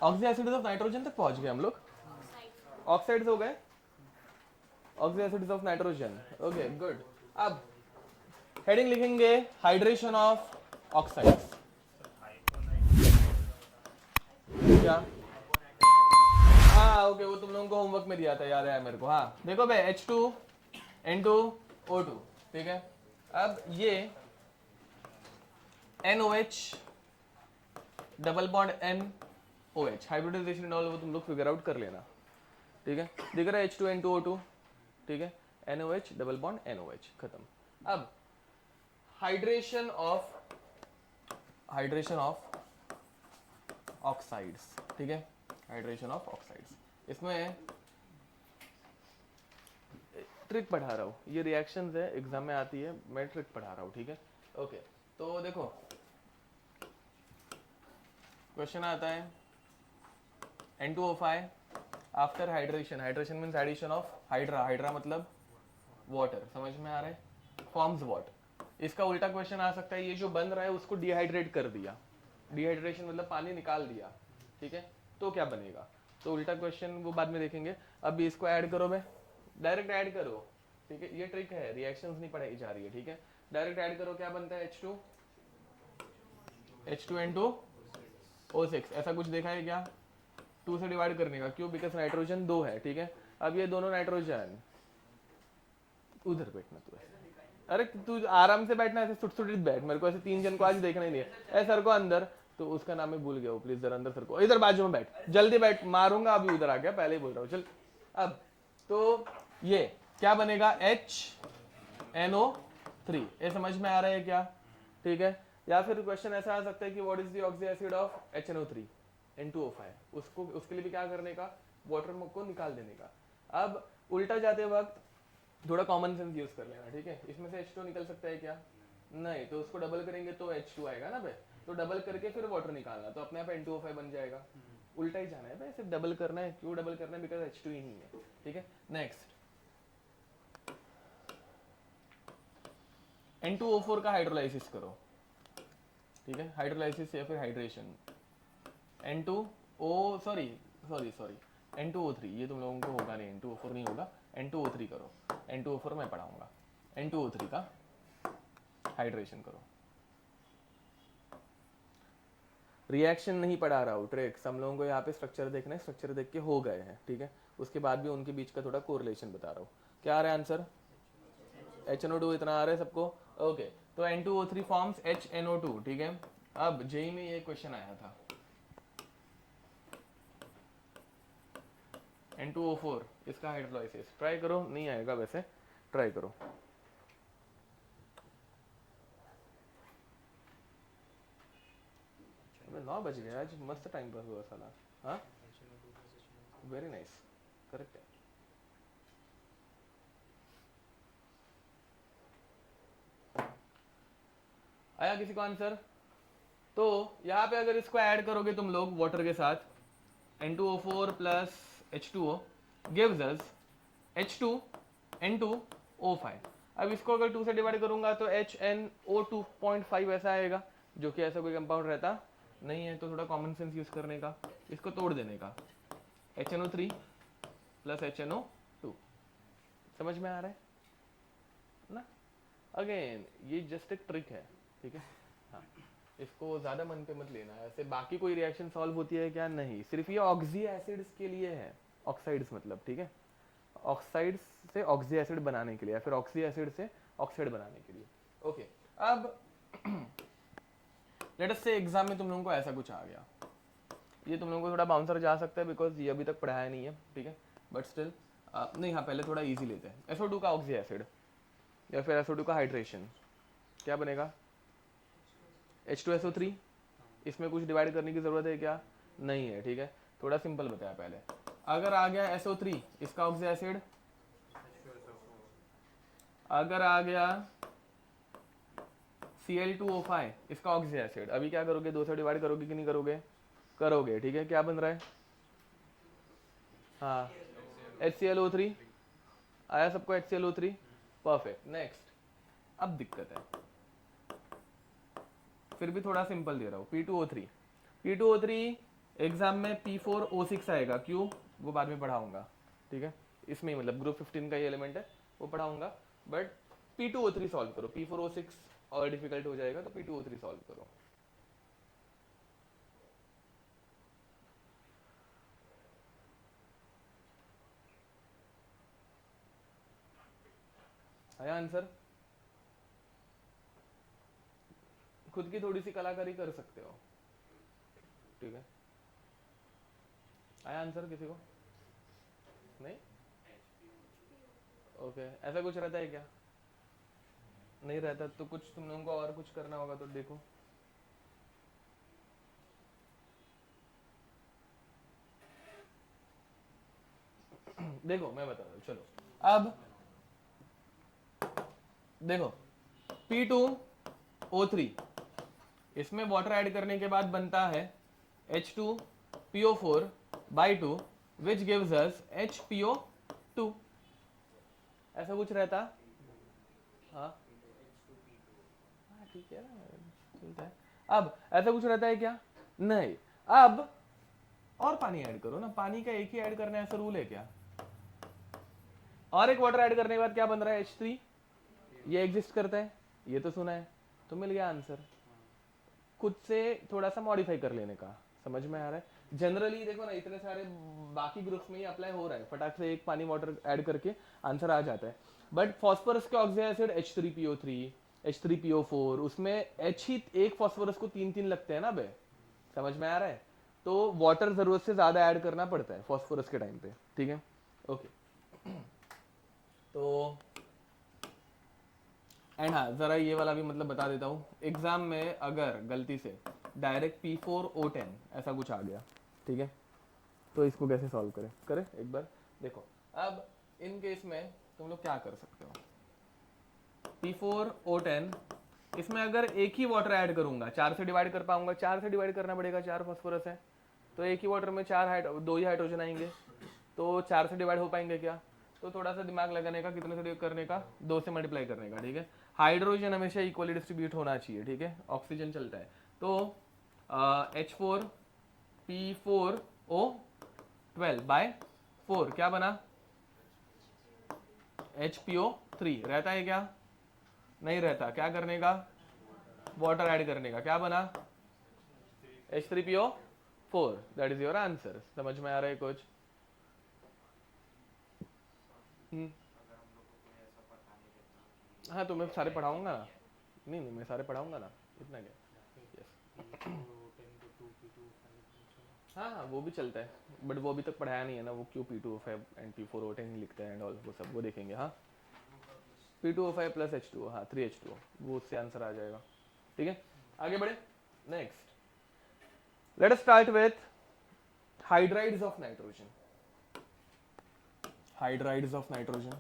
Oxy acid of nitrogen तक पहुंच गए हम लोग, ऑक्साइड्स हो गए, oxy acid of nitrogen. Okay good. अब हेडिंग लिखेंगे हाइड्रेशन ऑफ ऑक्साइड्स। क्या? हाँ ओके, वो तुम लोगों को होमवर्क में दिया था, याद है मेरे को। हाँ देखो भाई, H2N2O2, ठीक है। अब ये NOH double bond NOH hybridization and all वो तुम लोग फिगर आउट कर लेना, ठीक है। दिख रहा है H2N2O2, ठीक है। NOH डबल बॉन्ड NOH, खत्म। अब हाइड्रेशन ऑफ ऑक्साइड्स, ठीक है। हाइड्रेशन ऑफ ऑक्साइड्स, इसमें ट्रिक पढ़ा रहा हूँ, ये रिएक्शंस है, एग्जाम में आती है, मैं ट्रिक पढ़ा रहा हूँ, ठीक है। ओके तो देखो क्वेश्चन आता है N2O5 after hydration, hydration means addition of hydra, hydra मतलब वाटर, समझ में आ रहा है, फॉर्म्स व्हाट। इसका उल्टा क्वेश्चन आ सकता है, ये जो बन रहा है उसको डिहाइड्रेट कर दिया, डिहाइड्रेशन मतलब पानी निकाल दिया, ठीक है, तो क्या बनेगा। तो उल्टा क्वेश्चन वो बाद में देखेंगे, अभी इसको ऐड करो भाई, डायरेक्ट ऐड करो, ठीक है। ये ट्रिक है, रिएक्शंस नहीं पढ़ाई जा रही है, ठीक है। डायरेक्ट ऐड करो, क्या बनता है H2N2O6, ऐसा कुछ देखा है क्या? 2 से डिवाइड करने का, क्यों? बिकॉज नाइट्रोजन 2 है, ठीक है। अब ये दोनों नाइट्रोजन, उधर बैठना तू, अरे तू आराम से बैठना, ऐसे सुट सुटित बैठ, मेरे को ऐसे 3 जन को आज देखना ही नहीं है। ऐ सर को अंदर, तो उसका नाम मैं भूल गया हूँ, प्लीज जरा अंदर सर को, इधर बाजू में बैठ, जल्दी बैठ, मारूंगा अभी, उधर आ गया, पहले ही बोल रहा हूँ, चल। अब तो ये क्या बनेगा, HNO3, ये समझ में आ रहा है क्या? ठीक है। या फिर क्वेश्चन ऐसा आ सकता है कि what is the oxy acid of HNO3 N2O5, उसको उसके लिए भी क्या करने का, वाटर को निकाल देने का। अब उल्टा जाते वक्त थोड़ा कॉमन सेंस यूज कर लेना, ठीक है। इसमें से H2 निकल सकता है क्या? नहीं, तो उसको डबल करेंगे तो H2 आएगा ना भाई, तो डबल करके फिर वाटर निकालना, तो अपने आप N2O5 बन जाएगा। उल्टा ही जाना है भाई, सिर्फ डबल करना है। क्यों डबल करना है? बिकॉज H2 ही नहीं है, ठीक है। नेक्स्ट N2O4 का हाइड्रोलाइसिस करो, ठीक है। हाइड्रोलाइसिस या फिर hydration, N2O sorry sorry sorry N2O3, ये तुम लोगों को होगा नहीं, N2O4 नहीं होगा, N2O3 करो, N2O4 मैं पढ़ाऊंगा। N2O3 का हाइड्रेशन करो, रिएक्शन नहीं पढ़ा रहा हूँ, ट्रिक्स। हम लोगों को यहाँ पे स्ट्रक्चर देखना है, स्ट्रक्चर देख के हो गए हैं, ठीक है। उसके बाद भी उनके बीच का थोड़ा कोरिलेशन बता रहा हूँ। क्या आ रहा है आंसर? HNO2 इतना आ रहा है सबको? ओके, तो N2O3 फॉर्म्स HNO2, ठीक है। अब जेई में ये क्वेश्चन आया था, N2O4 इसका हाइड्रोलाइसिस ट्राई करो, नहीं आएगा वैसे, ट्राई करो। 9 बज गए आज, मस्त टाइम पास हुआ साला। हाँ वेरी नाइस, करेक्ट है। आया किसी को आंसर? तो यहाँ पे अगर इसको ऐड करोगे तुम लोग वाटर के साथ, N2O4 plus H2O gives us H2N2O5। अब इसको अगर 2 से डिवाइड करूंगा तो HNO2.5 ऐसा आएगा, जो कि ऐसा कोई कंपाउंड रहता नहीं है, तो थोड़ा कॉमन सेंस यूज करने का, इसको तोड़ देने का, HNO3 प्लस HNO2। समझ में आ रहा है ना? अगेन ये जस्ट एक ट्रिक है, ठीक है। हाँ, इसको ज्यादा मन पे मत लेना, ऐसे बाकी कोई रिएक्शन सॉल्व होती है क्या? नहीं, सिर्फ ये ऑक्सी एसिड्स के लिए है, ऑक्साइड्स मतलब, ठीक है। ऑक्साइड्स से ऑक्सी एसिड बनाने के लिए, या फिर ऑक्सी एसिड से ऑक्साइड बनाने के लिए। ओके, अब लेट अस से एग्जाम में तुम लोगों को ऐसा कुछ आ गया, ये तुम लोगों को थोड़ा बाउंसर जा सकता है, बिकॉज ये अभी तक पढ़ाया नहीं है, ठीक है, बट स्टिल नहीं। हाँ पहले थोड़ा इजी लेते हैं। SO2 का ऑक्सी एसिड या फिर SO2 का हाइड्रेशन, क्या बनेगा? H2SO3। इसमें कुछ डिवाइड करने की जरूरत है क्या? नहीं है, ठीक है। थोड़ा सिंपल बताया पहले। अगर आ गया SO3 इसका ऑक्सी एसिड, अगर आ गया Cl2O5 इसका ऑक्सी एसिड, अभी क्या करोगे? 2 से डिवाइड करोगे कि नहीं करोगे? करोगे, ठीक है। क्या बन रहा है? हाँ HClO3 आया सबको, HClO3 परफेक्ट। नेक्स्ट, अब दिक्कत है, फिर भी थोड़ा सिंपल दे रहा हूँ, P2O3 एग्जाम में P4O6 आएगा, क्यों वो बाद में पढ़ाऊंगा, ठीक है, इसमें ही मतलब ग्रुप 15 का ये एलिमेंट है वो पढ़ाऊंगा, बट P2O3 सॉल्व करो, P4O6 और डिफिकल्ट हो जाएगा तो P2O3 सॉल्व करो। आया आंसर? खुद की थोड़ी सी कलाकारी कर सकते हो, ठीक है। आया आंसर किसी को? नहीं? ओके, ऐसा कुछ रहता है क्या? नहीं रहता तो कुछ तुम लोगों को और कुछ करना होगा तो देखो। देखो मैं बता रहा हूँ, चलो अब देखो P2O3 इसमें वाटर ऐड करने के बाद बनता है H2PO4/2 which gives us HPO2। ऐसा कुछ रहता? हाँ ठीक है ना, चलता है। अब ऐसा कुछ रहता है क्या? नहीं। अब और पानी ऐड करो ना, पानी का एक ही ऐड करना है ऐसा रूल है क्या? और एक वाटर ऐड करने के बाद क्या बन रहा है? H3। ये एग्जिस्ट करता है, ये तो सुना है, तो मिल गया आंसर। खुद से थोड़ा सा मॉडिफाई कर लेने का, समझ में आ रहा है? जनरली देखो ना, इतने सारे बाकी ग्रुप्स में ही अप्लाई हो रहा है, फटाक से एक पानी वाटर ऐड करके आंसर आ जाता है। बट फॉस्फोरस के ऑक्सीडाइज्ड एसिड H3PO3 H3PO4 उसमें H ही एक फॉस्फोरस को 3 लगते हैं ना बे, समझ में आ रहा है? तो वाटर जरूरत से ज्यादा ऐड करना पड़ता है फॉस्फोरस के टाइम पे, ठीक है। ओके तो एंड हाँ जरा ये वाला भी मतलब बता देता हूँ, एग्जाम में अगर गलती से डायरेक्ट P4O10 ऐसा कुछ आ गया, ठीक है, तो इसको कैसे सॉल्व करें एक बार देखो। अब इन केस में तुम लोग क्या कर सकते हो, P4O10 इसमें अगर एक ही वाटर ऐड करूंगा, 4 से डिवाइड कर पाऊंगा, 4 से डिवाइड करना पड़ेगा, 4 फॉस्फोरस है तो एक ही वाटर में 2 ही हाइड्रोजन आएंगे, तो 4 से डिवाइड हो पाएंगे क्या? तो थोड़ा सा दिमाग लगाने का, कितने से करने का, 2 से मल्टीप्लाई करने का, ठीक है। हाइड्रोजन हमेशा इक्वली डिस्ट्रीब्यूट होना चाहिए, ठीक है, ऑक्सीजन चलता है, तो H4P4O12/4 क्या बना? HPO3 रहता है क्या? नहीं रहता, क्या करने का? वाटर ऐड करने का, क्या बना? H3PO4। That is your answer. समझ में आ रहा है कुछ? हाँ तो मैं सारे पढ़ाऊंगा ना, नहीं मैं सारे पढ़ाऊंगा ना, इतना क्या। यस हाँ वो भी चलता है, बट वो अभी तक पढ़ाया नहीं है ना, वो क्यों P2O5 एंड P4O10 लिखते हैं एंड ऑल, वो सब वो देखेंगे। हाँ P2O5 + H2O, हाँ 3H2O, वो उससे आंसर आ जाएगा, ठीक है। आगे बढ़े, next let us start with hydrides of nitrogen. Hydrides of nitrogen,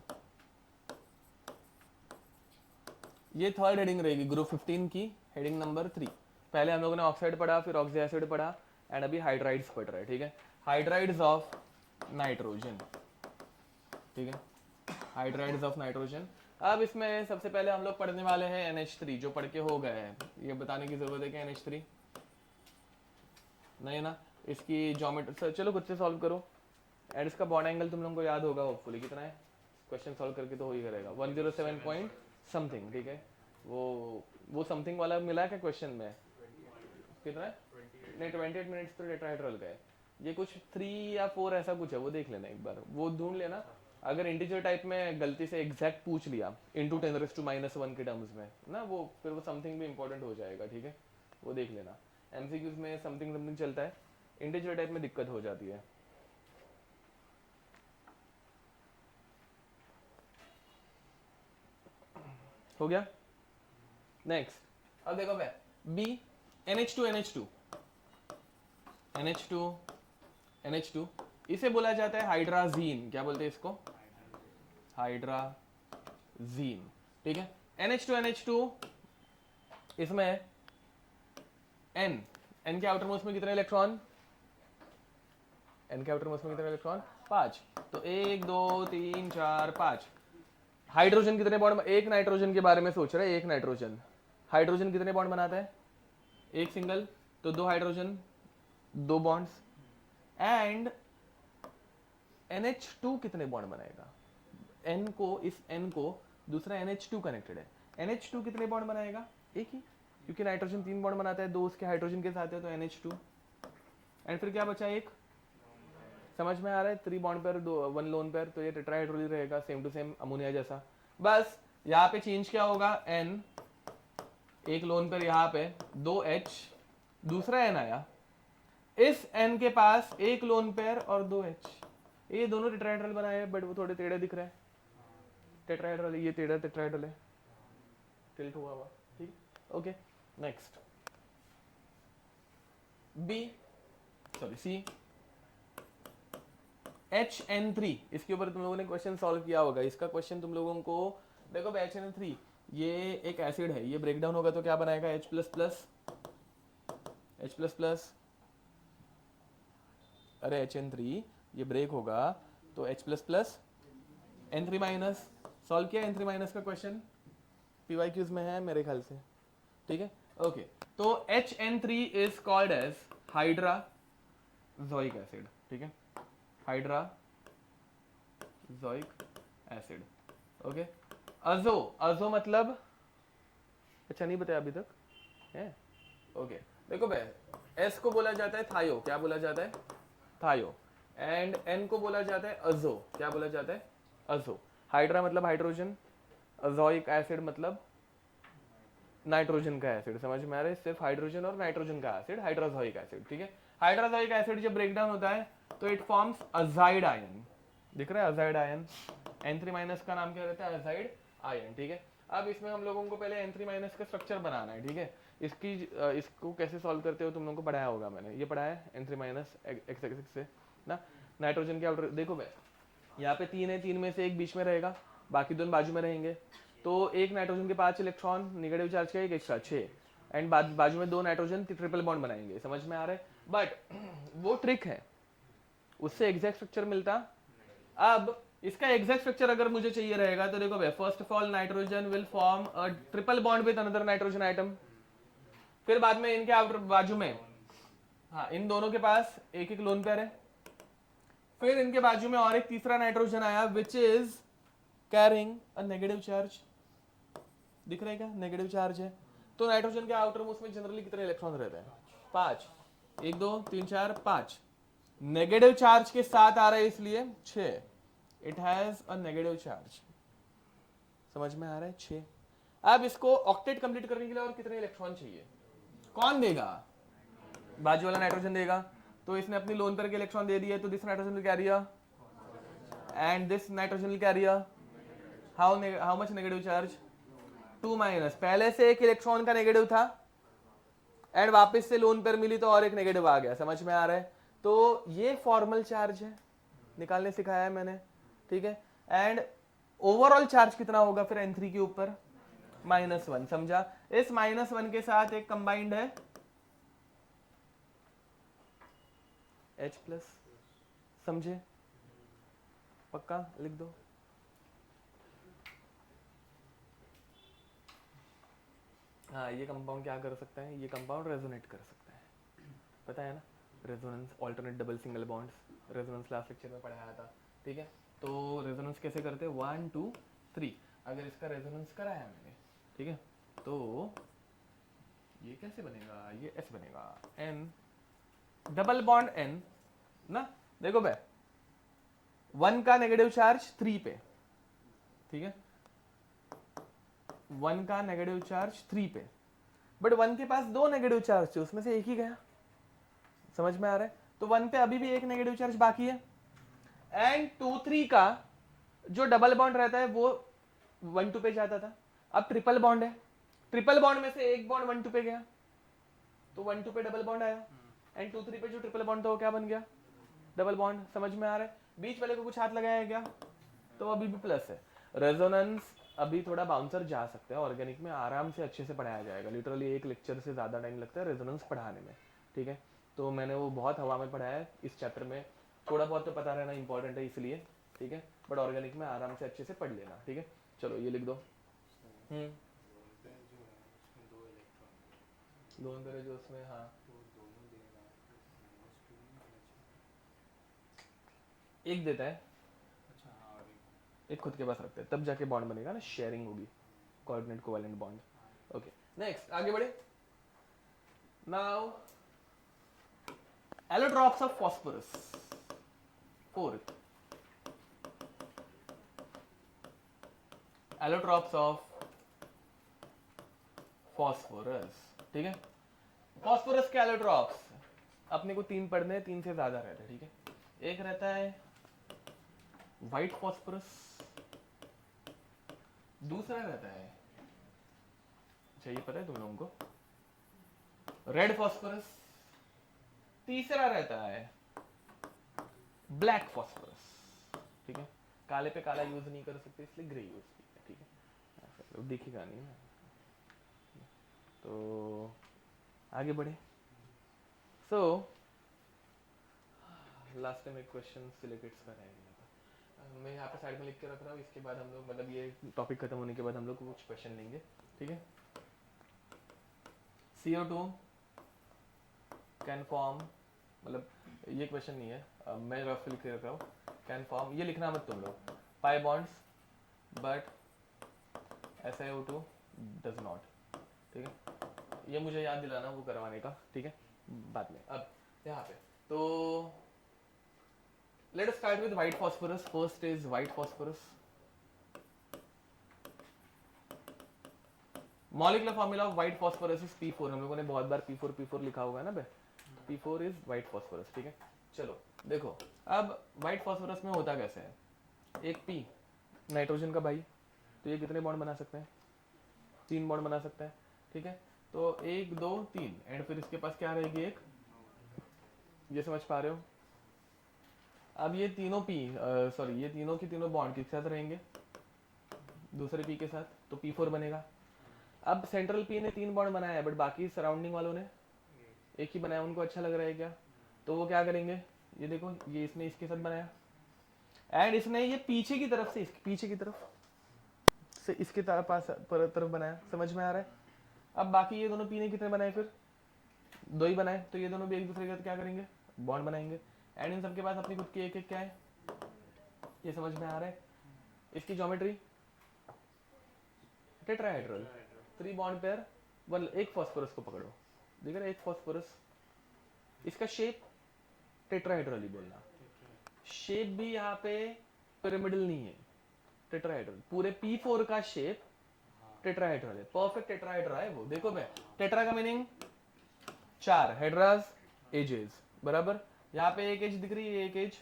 ये थर्ड हेडिंग रहेगी ग्रुप 15 की, हेडिंग नंबर 3। पहले हम लोगों ने ऑक्साइड पढ़ा, फिर ऑक्सी एसिड पढ़ा, एंड अभी हाइड्राइड्स पढ़ रहे हैं, ठीक है। हाइड्राइड्स ऑफ नाइट्रोजन, ठीक है, हाइड्राइड्स ऑफ नाइट्रोजन। अब इसमें सबसे पहले हम लोग पढ़ने वाले हैं NH3, जो पढ़ के हो गए हैं, ये बताने की जरूरत है कि NH3 नहीं ना, इसकी ज्योमेट्री चलो खुद से सॉल्व करो, एंड इसका बॉन्ड एंगल तुम लोगों को याद होगा होपफुली, कितना है? क्वेश्चन सॉल्व करके तो हो ही करेगा, 107 पॉइंट समथिंग, ठीक है। वो समथिंग वाला मिला क्या क्वेश्चन में? कितना है? नहीं 28 मिनट्स तो टेट्राहेड्रल का है, ये कुछ 3 या 4 ऐसा कुछ है, वो देख लेना एक बार, वो ढूंढ लेना। अगर इंटीजर टाइप में गलती से एग्जैक्ट पूछ लिया इंटू 10⁻⁻1 के टर्म्स में ना, वो फिर वो समथिंग भी इंपॉर्टेंट हो जाएगा, ठीक है, वो देख लेना। एमसीक्यूज में समथिंग चलता है, इंटीजर टाइप में दिक्कत हो जाती है। हो गया, नेक्स्ट। अब देखो भाई, बी NH2 इसे बोला जाता है हाइड्राजीन, क्या बोलते हैं इसको? हाइड्राजीन, ठीक है। NH2 इसमें N के आउटर मोस्ट में कितने इलेक्ट्रॉन? N के आउटर मोस्ट में कितने इलेक्ट्रॉन? 5, तो 1 2 3 4 5। हाइड्रोजन कितने बॉन्ड? एक नाइट्रोजन के बारे में सोच रहे हैं, एक हाइड्रोजन कितने बॉन्ड बनाता है? एक सिंगल, तो 2 हाइड्रोजन 2 बॉन्ड्स, एंड NH2 कितने बॉन्ड बनाएगा? N को, इस N को दूसरा NH2 कनेक्टेड है, NH2 कितने बॉन्ड बनाएगा? एक ही, क्योंकि नाइट्रोजन 3 बॉन्ड बनाता है, 2 उसके हाइड्रोजन के साथ है, तो NH2। एंड फिर क्या बचा? एक। समझ में आ रहा है? 3 बॉन्ड पेयर, 1 लोन पेयर, तो ये टेट्राहाइड्रोजन रहेगा, सेम टू सेम अमोनिया जैसा। बस यहाँ पे चेंज क्या होगा? N, एक लोन पेयर यहाँ पे, 2H, दूसरा N आया, इस N के पास एक लोन पेयर और 2H। ये दोनों टेट्राहाइड्रल बनाए हैं, बट वो थोड़े टेढ़े दिख रहे हैं। टेट्राहाइड्रल, ये टेढ़ा टेट्राहाइड्रल है, टिल्ट हुआ हुआ। ठीक, ओके। नेक्स्ट C, HN3, इसके ऊपर तुम लोगों ने क्वेश्चन सॉल्व किया होगा। इसका क्वेश्चन तुम लोगों को देखो, HN3 ये एक एसिड है, ये ब्रेक डाउन होगा तो क्या बनाएगा? H++। अरे HN3 ये ब्रेक होगा तो H++, N3-। सॉल्व किया N3- का क्वेश्चन, PYQs में है मेरे ख्याल से। ठीक है, ओके। तो HN3 is called as hydrazoic acid. ठीक है, हाइड्राजोइक एसिड। ओके, अजो मतलब, अच्छा नहीं बताया अभी तक है? ओके, देखो भाई, S को बोला जाता है थायो, क्या बोला जाता है? थायो। एंड N को बोला जाता है अजो, क्या बोला जाता है? अजो। हाइड्रा मतलब हाइड्रोजन, अजोइक एसिड मतलब नाइट्रोजन का एसिड। समझ में आ रहा है? सिर्फ हाइड्रोजन और नाइट्रोजन का एसिड, हाइड्रोजोइक एसिड। ठीक है, हाइड्रोजोइक एसिड जब ब्रेक डाउन होता है तो इट फॉर्म्स अजाइड आयन। दिख रहा है? Azide ion. N3- का नाम क्या रहता है? Azide ion. ठीक है, अब इसमें हम लोगों को पहले N3- का स्ट्रक्चर बनाना है। ठीक है, इसको कैसे सॉल्व करते हो तुम लोगों को पढ़ाया होगा, मैंने ये पढ़ाया है N3- x से ना। नाइट्रोजन के आउटर देखो भाई, यहाँ पे 3 है, 3 में से एक बीच में रहेगा, बाकी दोनों बाजू में रहेंगे। तो एक नाइट्रोजन के 5 इलेक्ट्रॉन, नेगेटिव चार्ज का एक एक्स्ट्रा 6, एंड बाजू में 2 नाइट्रोजन, ट्रिपल बॉन्ड बनाएंगे। समझ में आ रहा है? बट वो ट्रिक है, उससे एग्जैक्ट स्ट्रक्चर मिलता। अब इसका एग्जैक्ट स्ट्रक्चर अगर मुझे चाहिए रहेगा तो देखो भाई, first of all nitrogen will form a triple bond with another nitrogen item. फिर बाद में इनके आउटर बाजू में, हाँ, इन दोनों के पास एक एक लोन पेयर है। फिर इनके बाजू में और एक तीसरा नाइट्रोजन आया which is carrying a negative charge. दिख रहा है क्या? नेगेटिव चार्ज है। तो नाइट्रोजन के आउटर मोस्ट में जनरली कितने इलेक्ट्रॉन रहते हैं? 5। 1 2 3 4 5। नेगेटिव चार्ज के साथ आ रहा है इसलिए 6। It has a negative charge. समझ में आ रहा है? 6। अब इसको ऑक्टेट कंप्लीट करने के लिए और कितने इलेक्ट्रॉन चाहिए? कौन देगा? बाजू वाला नाइट्रोजन देगा। तो इसने अपनी लोन पेयर के इलेक्ट्रॉन दे दिए, तो this nitrogen will carrier and this nitrogen will carrier how much negative charge? 2-। पहले से एक इलेक्ट्रॉन का नेगेटिव था एंड वापस से लोन पेयर मिली तो और एक नेगेटिव आ गया। समझ में आ रहा है? तो ये फॉर्मल चार्ज है, निकालने सिखाया है मैंने। ठीक है, एंड ओवरऑल चार्ज कितना होगा फिर N3 के ऊपर? -1। समझा? इस -1 के साथ एक कंबाइंड है H+। समझे? पक्का लिख दो। हाँ, ये कंपाउंड क्या कर सकता है? ये कंपाउंड रेजोनेट कर सकता है, पता है ना? Resonance, alternate double single bonds, resonance last lecture में पढ़ाया था। ठीक है, तो रेजोनेंस कैसे करते हैं? 1 2 3। अगर इसका रेजोनेंस कराया मैंने, ठीक है, तो ये कैसे बनेगा? ये S बनेगा, N डबल बॉन्ड N ना। देखो भाई, 1 का नेगेटिव चार्ज 3 पे, ठीक है, 1 का नेगेटिव चार्ज 3 पे, बट 1 के पास 2 नेगेटिव चार्ज थे, उसमें से एक ही गया। समझ में आ रहा है? तो 1 पे अभी भी एक नेगेटिव चार्ज बाकी है। एंड 2 3 का जो डबल बॉन्ड रहता है वो 1 2 पे जाता था। अब ट्रिपल बॉन्ड है, ट्रिपल बॉन्ड में से एक बॉन्ड 1 2 पे गया, तो 1 2 पे डबल बॉन्ड आया। एंड 2 3 पे जो ट्रिपल बॉन्ड था वो क्या बन गया? Double bond. समझ में आ रहा है? बीच वाले को कुछ हाथ लगाया क्या? तो अभी भी प्लस है। रेजोनेंस अभी थोड़ा बाउंसर जा सकता है, ऑर्गेनिक में आराम से अच्छे से पढ़ाया जाएगा। लिटरली एक लेक्चर से ज़्यादा टाइम लगता है रेजोनेंस पढ़ाने में। ठीक है, तो मैंने वो बहुत हवा में पढ़ाया है। इस चैप्टर में थोड़ा बहुत तो पता रहना इंपॉर्टेंट है इसलिए, ठीक है, बट ऑर्गेनिक में आराम से अच्छे से पढ़ लेना। ठीक है, चलो ये लिख दो। लोन करे जो उसमें, हाँ, एक देता है, एक खुद के पास रखते हैं, तब जाके बॉन्ड बनेगा ना, शेयरिंग होगी, coordinate covalent bond. Okay next आगे बढ़े. Now allotropes of phosphorus. Fourth, allotropes of phosphorus. ठीक है, phosphorus के allotropes अपने को 3 पढ़ने हैं, 3 से ज्यादा रहते हैं. ठीक है, एक रहता है व्हाइट फॉस्फोरस, दूसरा रहता है, अच्छा ये पता है तुम लोगों को, रेड फॉस्फोरस, तीसरा रहता है ब्लैक फॉस्फोरस. ठीक है, काले पे काला यूज नहीं कर सकते इसलिए ग्रे यूज किया. ठीक है, दिखेगा नहीं ना. तो आगे बढ़े. सो लास्ट टाइम एक क्वेश्चन सिलिकेट्स का रह गया था, मैं यहाँ पे साइड में लिख के रख रहा हूँ. इसके बाद हम लोग मतलब ये टॉपिक खत्म होने के बाद हम लोग कुछ क्वेश्चन लेंगे. ठीक है, CO2 कैन फॉर्म, मतलब ये क्वेश्चन नहीं है, मैं रफ लिख के रख रहा हूँ. कैन फॉर्म, ये लिखना मत तुम लोग, pi bonds but SiO2 does not. ठीक है, ये मुझे याद दिलाना वो करवाने का. ठीक है, बाद में. अब यहाँ पे तो let us start with white phosphorus. First is white phosphorus. Molecular formula of white phosphorus is P4. हम लोगों ने बहुत बार P4 लिखा होगा ना बे. P4 is white phosphorus. ठीक है, चलो देखो अब व्हाइट फॉस्फोरस में होता कैसे है. एक P नाइट्रोजन का भाई, तो ये कितने बॉन्ड बना सकते हैं, 3 बॉन्ड बना सकते हैं. ठीक है, तो 1 2 3 एंड फिर इसके पास क्या रहेगी, एक, ये समझ पा रहे हो. अब ये तीनों P सॉरी ये तीनों के तीनों बॉन्ड किसके साथ रहेंगे, दूसरे P के साथ, तो P4 बनेगा. अब सेंट्रल P ने 3 बॉन्ड बनाया है बट बाकी सराउंडिंग वालों ने एक ही बनाया. उनको अच्छा लग रहा है क्या, तो वो क्या करेंगे, ये देखो ये इसने इसके साथ बनाया एंड इसने ये पीछे की तरफ से पीछे की तरफ से इसके तरफ बनाया. समझ में आ रहा है. अब बाकी ये दोनों P ने कितने बनाए, फिर 2 ही बनाए, तो ये दोनों भी एक दूसरे के साथ क्या करेंगे, बॉन्ड बनाएंगे. एंड इन सबके पास अपनी खुद की एक क्या है, ये समझ में आ रहा है. इसकी geometry tetrahedral, 3 bond pair, one. एक फॉस्फोरस को पकड़ो, देख रहे एक फॉस्फोरस, इसका शेप टेट्राहेड्रल ही बोलना. शेप भी यहाँ पे पिरामिडल नहीं है, टेट्राहेड्रल. पूरे P4 का शेप टेट्राहेड्रल है, परफेक्ट टेट्राहेड्रा है वो. देखो मैं, टेट्रा का मीनिंग 4, हेड्रास एजेस, बराबर. यहाँ पे एक एज दिख रही है, एक एज,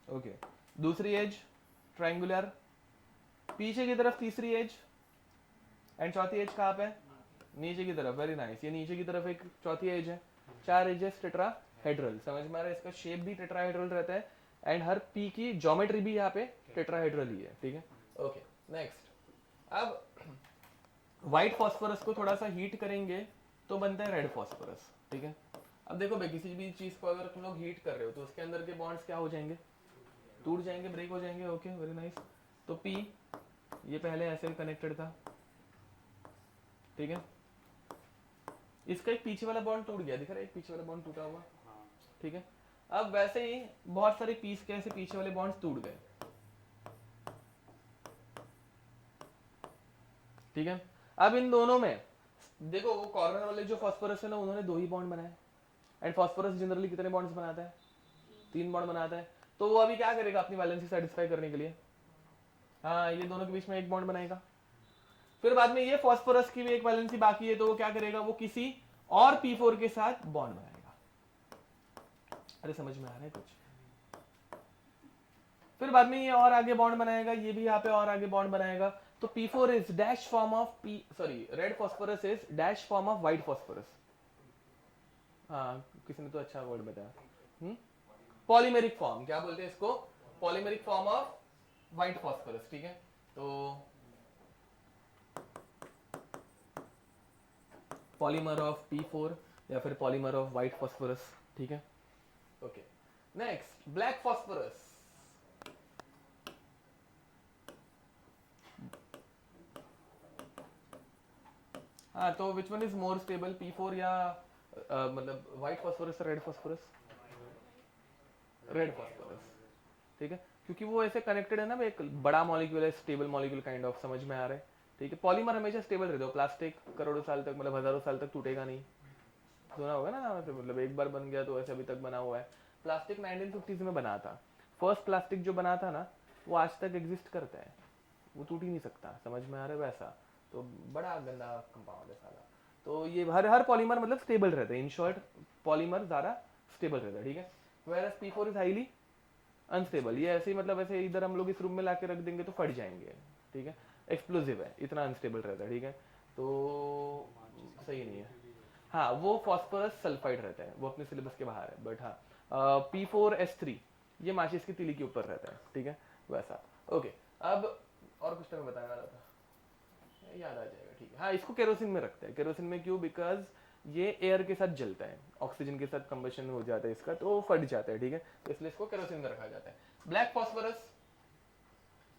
ओके. दूसरी एज ट्रायंगुलर, पीछे की तरफ तीसरी एज, एंड चौथी एज कहाँ पे, नीचे की तरफ. वेरी नाइस, ये नीचे की तरफ एक चौथी एज है. 4 एजेस टेट्राहेड्रल. समझ में आ रहा है, इसका शेप भी टेट्राहेड्रल रहता है एंड हर P की ज्योमेट्री भी यहाँ पे टेट्राहेड्रल ही है. ठीक है, ओके नेक्स्ट. अब व्हाइट फॉस्फोरस को थोड़ा सा हीट करेंगे तो बनता है रेड फॉस्फोरस. ठीक है, अब देखो भाई, किसी भी चीज को अगर तुम लोग हीट कर रहे हो तो उसके अंदर के बॉन्ड्स क्या हो जाएंगे, टूट जाएंगे, ब्रेक हो जाएंगे. Okay very nice. तो P ये पहले ऐसे कनेक्टेड था. ठीक है, इसका एक पीछे वाला बॉन्ड टूट गया, दिख रहा है, एक पीछे वाला बॉन्ड टूटा हुआ. ठीक है, अब वैसे ही बहुत सारे पीस के ऐसे पीछे वाले बॉन्ड्स टूट गए. ठीक है, अब इन दोनों में देखो वो कॉर्नर वाले जो फॉस्फोरस है ना, उन्होंने 2 ही बॉन्ड बनाए एंड फॉस्फोरस जनरली कितने बॉन्ड्स बनाता है, 3 बॉन्ड बनाता है. तो वो अभी क्या करेगा अपनी वैलेंसी सेटिस्फाई करने के लिए, हाँ ये दोनों के बीच में एक बॉन्ड बनाएगा. फिर बाद में ये फॉस्फोरस की भी एक वैलेंसी बाकी है, तो वो क्या करेगा, वो किसी और P4 के साथ बॉन्ड बनाएगा. अरे समझ में आ रहा है कुछ. फिर बाद में ये और आगे बॉन्ड बनाएगा, ये भी यहाँ पे और आगे बॉन्ड बनाएगा. तो P4 is dash form of red phosphorus is dash form of white phosphorus. हाँ किसी ने तो अच्छा वर्ड बताया, पॉलीमेरिक फॉर्म. क्या बोलते हैं इसको, polymeric form of white phosphorus. ठीक है, तो पॉलीमर ऑफ P4 या फिर पॉलीमर ऑफ व्हाइट फॉस्फोरस. ठीक है, ओके नेक्स्ट ब्लैक फॉस्फोरस. हाँ तो which one is more stable, P4 या मतलब white phosphorus, red phosphorus, red phosphorus. ठीक है, क्योंकि वो ऐसे कनेक्टेड है ना, एक बड़ा मॉलिक्यूल है, स्टेबल मॉलिक्यूल काइंड ऑफ, समझ में आ रहा है, ठीक है। पॉलीमर हमेशा स्टेबल रहते हो, प्लास्टिक करोड़ों साल तक, मतलब हजारों साल तक टूटेगा नहीं, सुना होगा ना नाम से, मतलब एक बार बन गया तो ऐसे अभी तक बना हुआ है। प्लास्टिक 1950s में बना था, फर्स्ट प्लास्टिक जो बना था ना, वो आज तक एग्जिस्ट करता है, वो टूट ही नहीं सकता, समझ में आ रहा है वैसा। तो बड़ा गंदा कंपाउंड है साला। तो ये हर हर पॉलीमर मतलब स्टेबल रहता है, इन शॉर्ट पॉलीमर ज़्यादा स्टेबल रहता है, ठीक है। Where P4 is highly unstable, ये ऐसे ही मतलब ऐसे इधर हम लोग इस रूम में ला के रख देंगे तो फट जाएंगे, ठीक है, एक्सप्लोसिव है, इतना अनस्टेबल रहता है, ठीक है, तो सही नहीं है। हाँ, वो फॉस्फोरस सल्फाइड रहता है, वो अपने सिलेबस के बाहर है, बट हाँ P4S3 ये माचिस की तीली के ऊपर रहता है, ठीक है, वैसा। ओके, अब और कुछ तो मैं बताने वाला था, याद आ जाएगा, ठीक है। हाँ, इसको केरोसिन में रखते हैं, केरोसिन में क्यों, बिकॉज ये एयर के साथ जलता है, ऑक्सीजन के साथ कंबशन हो जाता है इसका, तो फट जाता है, ठीक है, तो इसलिए इसको केरोसिन में रखा जाता है। ब्लैक फॉस्फोरस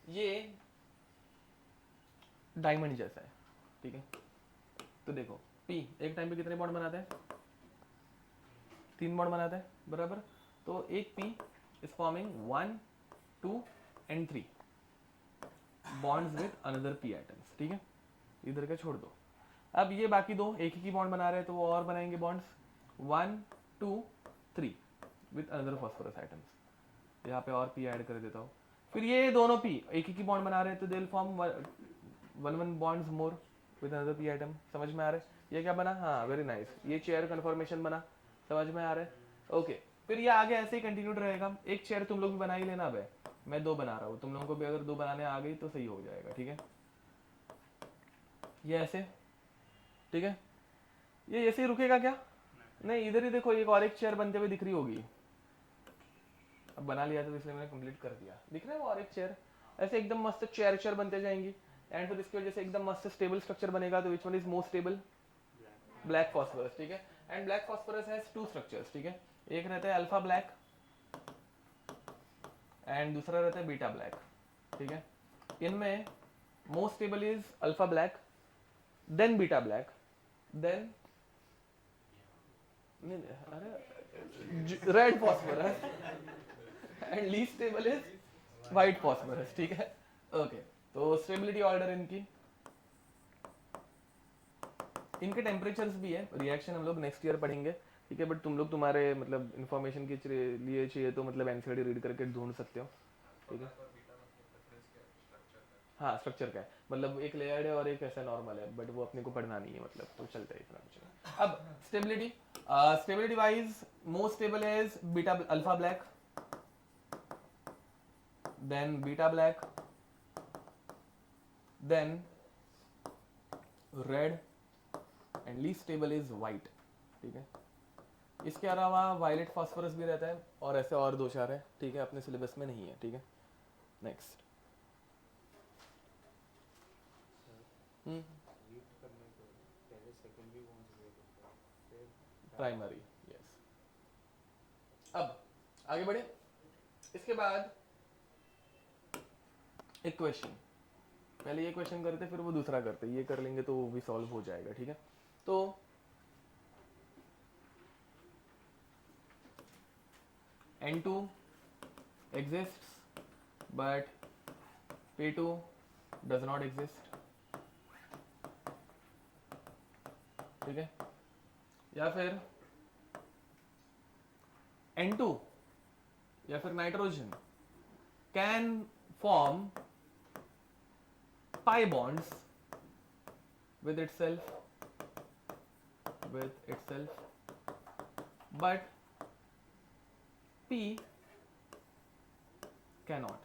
ये डायमंड जैसा है, ठीक है, तो देखो पी एक टाइम पे कितने बॉन्ड बनाता है, 3 बॉन्ड बनाता है, बराबर। तो एक P is forming 1 2 and 3 bonds with another P atoms, ठीक है, इधर का छोड़ दो। अब ये बाकी दो एक ही बॉन्ड बना रहे हैं, तो वो और बनाएंगे bonds 1 2 3 with another phosphorus atoms, यहाँ पे और पी ऐड कर देता हूँ। फिर ये दोनों पी एक ही बॉन्ड बना रहे हैं, तो they will form 1 bonds more with another P atom, समझ में आ रहा है। ये क्या बना, हाँ वेरी नाइस, ये चेयर कन्फर्मेशन बना, समझ में आ रहा है, ओके। फिर ये आगे ऐसे ही कंटिन्यूड रहेगा, एक चेयर तुम लोग भी बना ही लेना, अब मैं 2 बना रहा हूँ, तुम लोगों को भी अगर 2 बनाने आ गई तो सही हो जाएगा, ठीक है, ये ऐसे, ठीक है, ये ऐसे ही रुकेगा क्या, नहीं, इधर ही देखो एक और एक चेयर बनते हुए दिख रही होगी, अब बना लिया तो इसलिए मैंने कंप्लीट कर दिया, दिख रहा है वो और एक चेयर, ऐसे एकदम मस्त चेयर चेयर बनते जाएंगी, एंड फिर इसकी वजह से एकदम मस्त स्टेबल स्ट्रक्चर बनेगा। तो which one is most stable, black phosphorus, ठीक है, and black phosphorus has 2 structures, ठीक है, एक रहता है अल्फा ब्लैक एंड दूसरा रहता है बीटा ब्लैक, ठीक है। इनमें most stable is alpha black, then beta black, then red phosphorus and least stable is white phosphorus, ठीक है, ओके। तो स्टेबिलिटी ऑर्डर इनकी, इनके टेम्परेचर्स भी है, रिएक्शन हम लोग नेक्स्ट ईयर पढ़ेंगे, ठीक है, बट तुम लोग तुम्हारे मतलब इन्फॉर्मेशन के लिए चाहिए तो मतलब एनसीईआरटी रीड करके ढूंढ सकते हो, ठीक है। हाँ, स्ट्रक्चर का है, मतलब एक लेयर्ड है और एक ऐसा नॉर्मल है, बट वो अपने को पढ़ना नहीं है, मतलब तो चलता है इतना कुछ नहीं। अब stability, stability wise most stable is beta alpha black, then beta black, then red and least stable is white, ठीक है। इसके अलावा वायलेट फॉस्फोरस भी रहता है और ऐसे और 2-4 है, ठीक है, अपने सिलेबस में नहीं है, ठीक है। Next primary, yes. अब आगे बढ़े, इसके बाद एक क्वेश्चन, पहले ये क्वेश्चन करते फिर वो दूसरा करते, ये कर लेंगे तो वो भी सॉल्व हो जाएगा, ठीक है। तो N2 exists but P2 does not exist, ठीक है, या फिर N2 या फिर nitrogen can form pi bonds with itself but P cannot,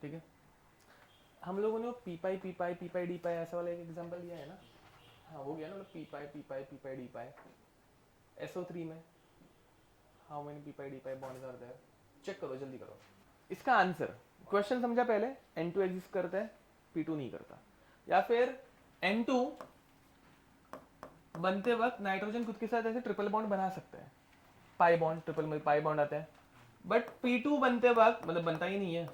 ठीक है। हम लोगों ने पी पाई डी पाई ऐसा वाला एक एग्जांपल दिया है ना, हाँ हो गया ना, P pi D pi SO3 में how many P pi D pi bonds are there, check करो जल्दी करो इसका आंसर। क्वेश्चन समझा पहले, N2 एग्जिस्ट करता है, P2 नहीं करता, या फिर N2 बनते वक्त नाइट्रोजन खुद के साथ ऐसे ट्रिपल बॉन्ड बना सकता है, पाई बॉन्ड, ट्रिपल में पाई बॉन्ड आता है, बट P2 बनते वक्त मतलब बनता ही नहीं है,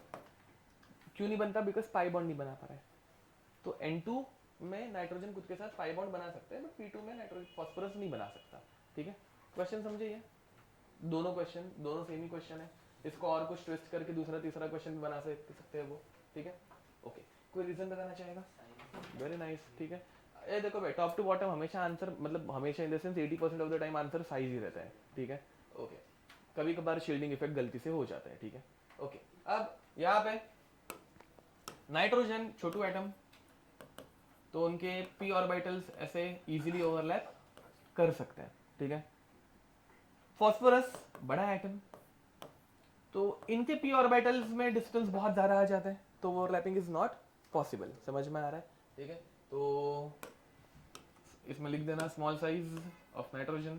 क्यों नहीं बनता, बिकॉज पाई बॉन्ड नहीं बना पा रहा है। तो N2 में नाइट्रोजन खुद के साथ पाई बॉन्ड बना सकते हैं, बट P2 में नाइट्रोजन फॉस्फोरस नहीं बना सकता, ठीक है। क्वेश्चन समझे, ये दोनों क्वेश्चन दोनों सेम ही क्वेश्चन है। इसको और कुछ ट्विस्ट करके दूसरा तीसरा क्वेश्चन भी बना सकते हैं वो, ठीक है। ओके, कोई रीजन बताना चाहेगा? वेरी नाइस, ठीक है। ये देखो भाई, टॉप टू बॉटम हमेशा आंसर, मतलब हमेशा in the sense 80% of the time answer size ही रहता है, ठीक है। ओके, कभी कभार शील्डिंग इफेक्ट गलती से हो जाता है, ठीक है। ओके, अब यहाँ पे नाइट्रोजन छोटू एटम, तो उनके पी ऑर्बिटल्स ऐसे इजीली ओवरलैप कर सकते हैं, ठीक है। फास्फोरस बड़ा एटम, तो इनके पी ऑर्बिटल्स में डिस्टेंस बहुत ज़्यादा आ जाता है, तो ओवरलैपिंग इज नॉट पॉसिबल। समझ में आ रहा है, ठीक है। तो इसमें लिख देना small size of nitrogen,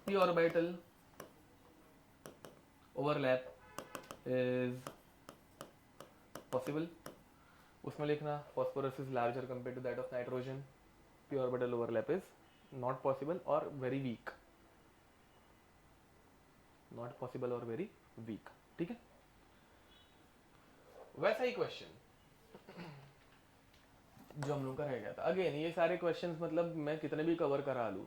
P orbital overlap is possible. उसमें लिखना phosphorus is larger compare to that of nitrogen, P orbital overlap is not possible और वेरी वीक, नॉट पॉसिबल और वेरी वीक, ठीक है। वैसा ही क्वेश्चन जो हम लोग का रह गया था, अगेन ये सारे क्वेश्चंस मतलब मैं कितने भी कवर करा लूँ,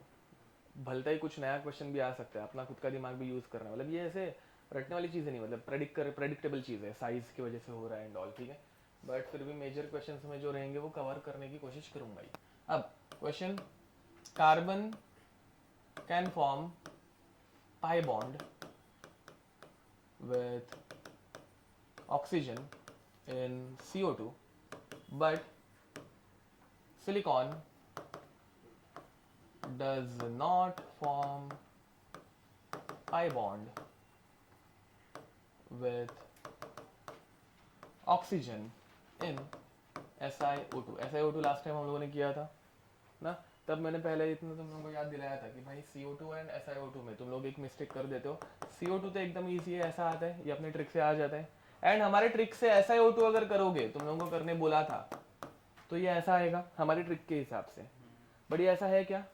भलता ही कुछ नया क्वेश्चन भी आ सकता है, अपना खुद का दिमाग भी यूज करना, मतलब ये ऐसे रटने वाली चीज़ नहीं, मतलब प्रेडिक्टेबल चीज़ है, साइज की वजह से हो रहा है एंड ऑल, ठीक है। बट फिर भी मेजर क्वेश्चंस में जो रहेंगे वो कवर करने की कोशिश करूंगा ही। अब question, carbon can form pi bond with oxygen in CO2, but silicon does not form pi bond with oxygen in SiO2। SiO2 last time हम लोगों ने किया था ना, तब मैंने पहले इतना तुम लोगों को याद दिलाया था कि भाई CO2 एंड SiO2 में तुम लोग एक मिस्टेक कर देते हो। CO2 तो एकदम ईजी है, ऐसा आता है, ये अपने ट्रिक से आ जाता है, एंड हमारे ट्रिक से SiO2 अगर करोगे, तुम लोगों को करने बोला था, तो ये ऐसा आएगा हमारी ट्रिक के हिसाब से। बट ये ऐसा है क्या?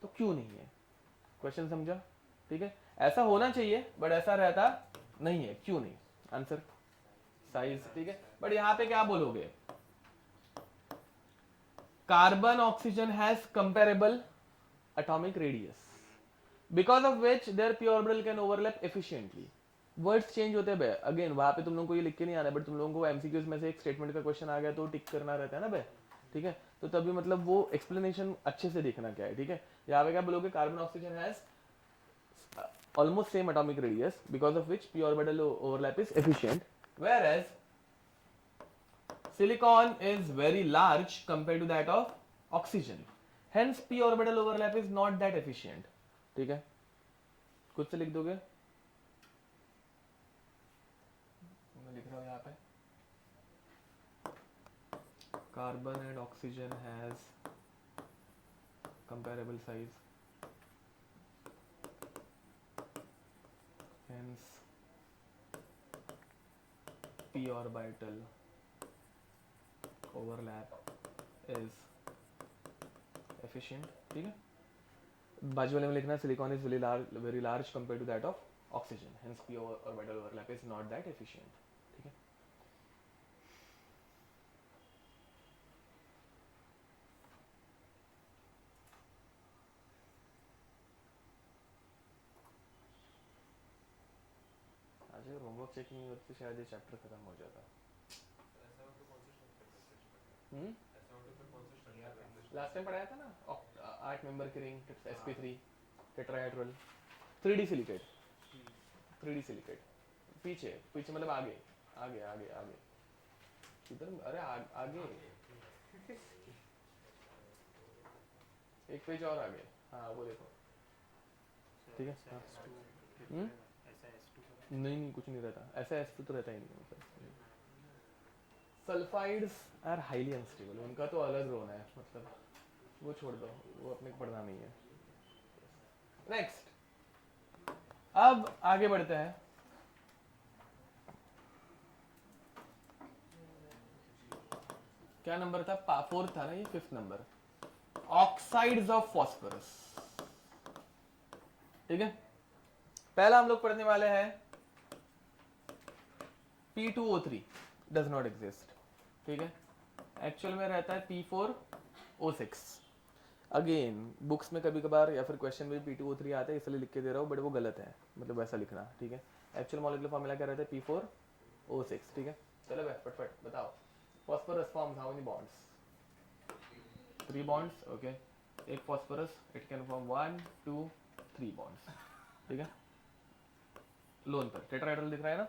तो क्यों नहीं है? क्वेश्चन समझा, ठीक है। ऐसा होना चाहिए बट ऐसा रहता नहीं है, क्यों नहीं? आंसर साइज, ठीक है। बट यहाँ पे क्या बोलोगे? Carbon oxygen has comparable atomic radius because of which their p orbital can overlap efficiently। Words change होते हैं बे, अगेन वहां पे तुम लोगों को ये लिख के नहीं आना है, बट तुम लोगों को एमसीक्यूज में से एक स्टेटमेंट का क्वेश्चन आ गया तो टिक करना रहता है ना बे, ठीक है। तो तभी मतलब वो एक्सप्लेनेशन अच्छे से देखना क्या है, ठीक है। यहाँ पे क्या बोलोगे? Carbon oxygen has almost same atomic radius because of which p orbital overlap is efficient, whereas silicon is very large compared to that of oxygen, hence p orbital overlap is not that efficient, ठीक है। खुद से लिख दोगे, मैं लिख रहा हूँ यहाँ पे, carbon and oxygen has comparable size, hence p orbital overlap is efficient, ठीक है। बाजू वाले में लिखना silicon is very large compare to that of oxygen, hence P orbital overlap is not that efficient, ठीक है। आज होमवर्क चेक नहीं होती शायद ये चैप्टर खत्म हो जाता। लास्ट टाइम पढ़ाया था ना 8 मेंबर की ring, sp3 tetrahedral, 3D silicate, 3D silicate, पीछे पीछे मतलब आगे आगे आगे आगे इधर, अरे आगे एक पेज और आगे, हाँ वो देखो, ठीक है। नहीं नहीं कुछ नहीं रहता ऐसा, ऐसा तो रहता ही नहीं, सल्फाइड्स आर हाईली अनस्टेबल, उनका तो अलग रोना है, मतलब वो छोड़ दो, वो अपने को पढ़ना नहीं है। नेक्स्ट, अब आगे बढ़ते हैं। क्या नंबर था? 4 था ना, ये 5th number, oxides of phosphorus, ठीक है। पहला हम लोग पढ़ने वाले हैं P2O3 डज नॉट एग्जिस्ट, ठीक है। एक्चुअल में रहता है P4O6। अगेन बुक्स में कभी कभार या फिर क्वेश्चन में P2O3 आता है, इसलिए लिख के दे रहा हूँ, बट वो गलत है, मतलब वैसा लिखना, ठीक है। एक्चुअल मॉलिक्यूलर फॉर्मूला क्या रहता है, P4O6, ठीक है। चलो भाई फटफट बताओ, phosphorus forms how many bonds, 3 bonds, okay. एक phosphorus it can form 1 2 3 bonds, ठीक है। लोन पर टेट्राहेड्रल दिख रहा है ना,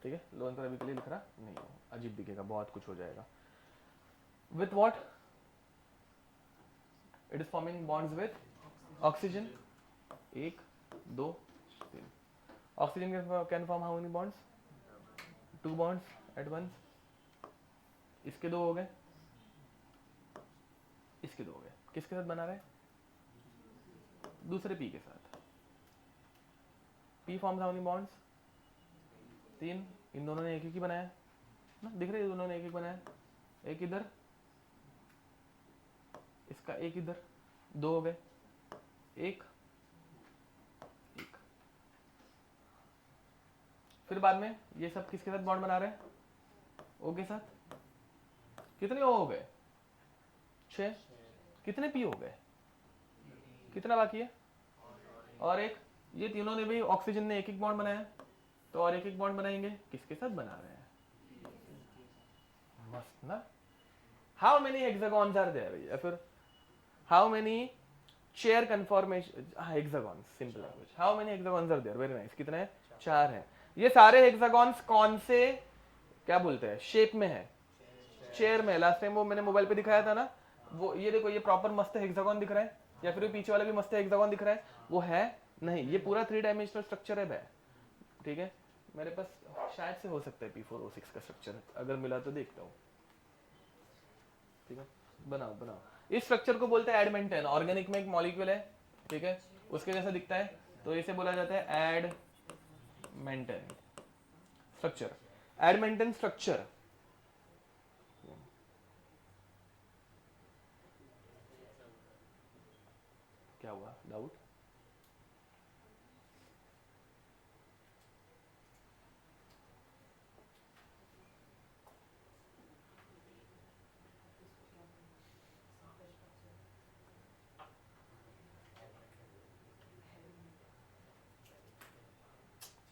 ठीक है। लोन पर अभी के लिए लिख रहा नहीं हो, अजीब दिखेगा, बहुत कुछ हो जाएगा। With what it is forming bonds with oxygen, 1 2 3। Oxygen can form how many bonds, 2 bonds at once. इसके 2 हो गए, इसके 2 हो गए। किसके साथ बना रहे हैं, दूसरे पी के साथ। P forms how many bonds, 3। इन दोनों ने एक एक ही बनाया ना, दिख रहे हैं, दोनों ने एक एक बनाया, एक इधर, इसका एक इधर, 2 हो गए, एक एक। फिर बाद में ये सब किसके साथ बॉन्ड बना रहे हैं, ओ के साथ। कितने ओ हो गए, 6। कितने पी हो गए, कितना बाकी है, और एक। ये तीनों ने भी, ऑक्सीजन ने एक एक बॉन्ड बनाया, तो और एक एक बॉन्ड बनाएंगे, किसके साथ बना रहे हैं, मस्त ना। How many hexagons are there, या फिर how many chair conformation, hexagons, simple language, how many hexagons are there, very nice. कितने हैं, 4 है। ये सारे हेक्सागॉन्स कौन से, क्या बोलते हैं, शेप में है, चेयर में। लास्ट टाइम वो मैंने मोबाइल पे दिखाया था ना, वो ये देखो, ये प्रॉपर मस्त हेक्सागॉन दिख रहा है, या फिर पीछे वाला भी मस्त हेक्सागॉन दिख रहा है, वो है नहीं, ये पूरा 3 डायमेंशनल स्ट्रक्चर है भाई, ठीक है। मेरे पास शायद से हो सकता है P4O6 का स्ट्रक्चर, अगर मिला तो देखता हूँ, ठीक है। बनाओ बनाओ। इस स्ट्रक्चर को बोलते हैं एडमेंटन, ऑर्गेनिक में एक मॉलिक्यूल है, ठीक है, उसके जैसा दिखता है, तो इसे बोला जाता है एडमेंटन स्ट्रक्चर। एडमेंटन स्ट्रक्चर, क्या हुआ, डाउट।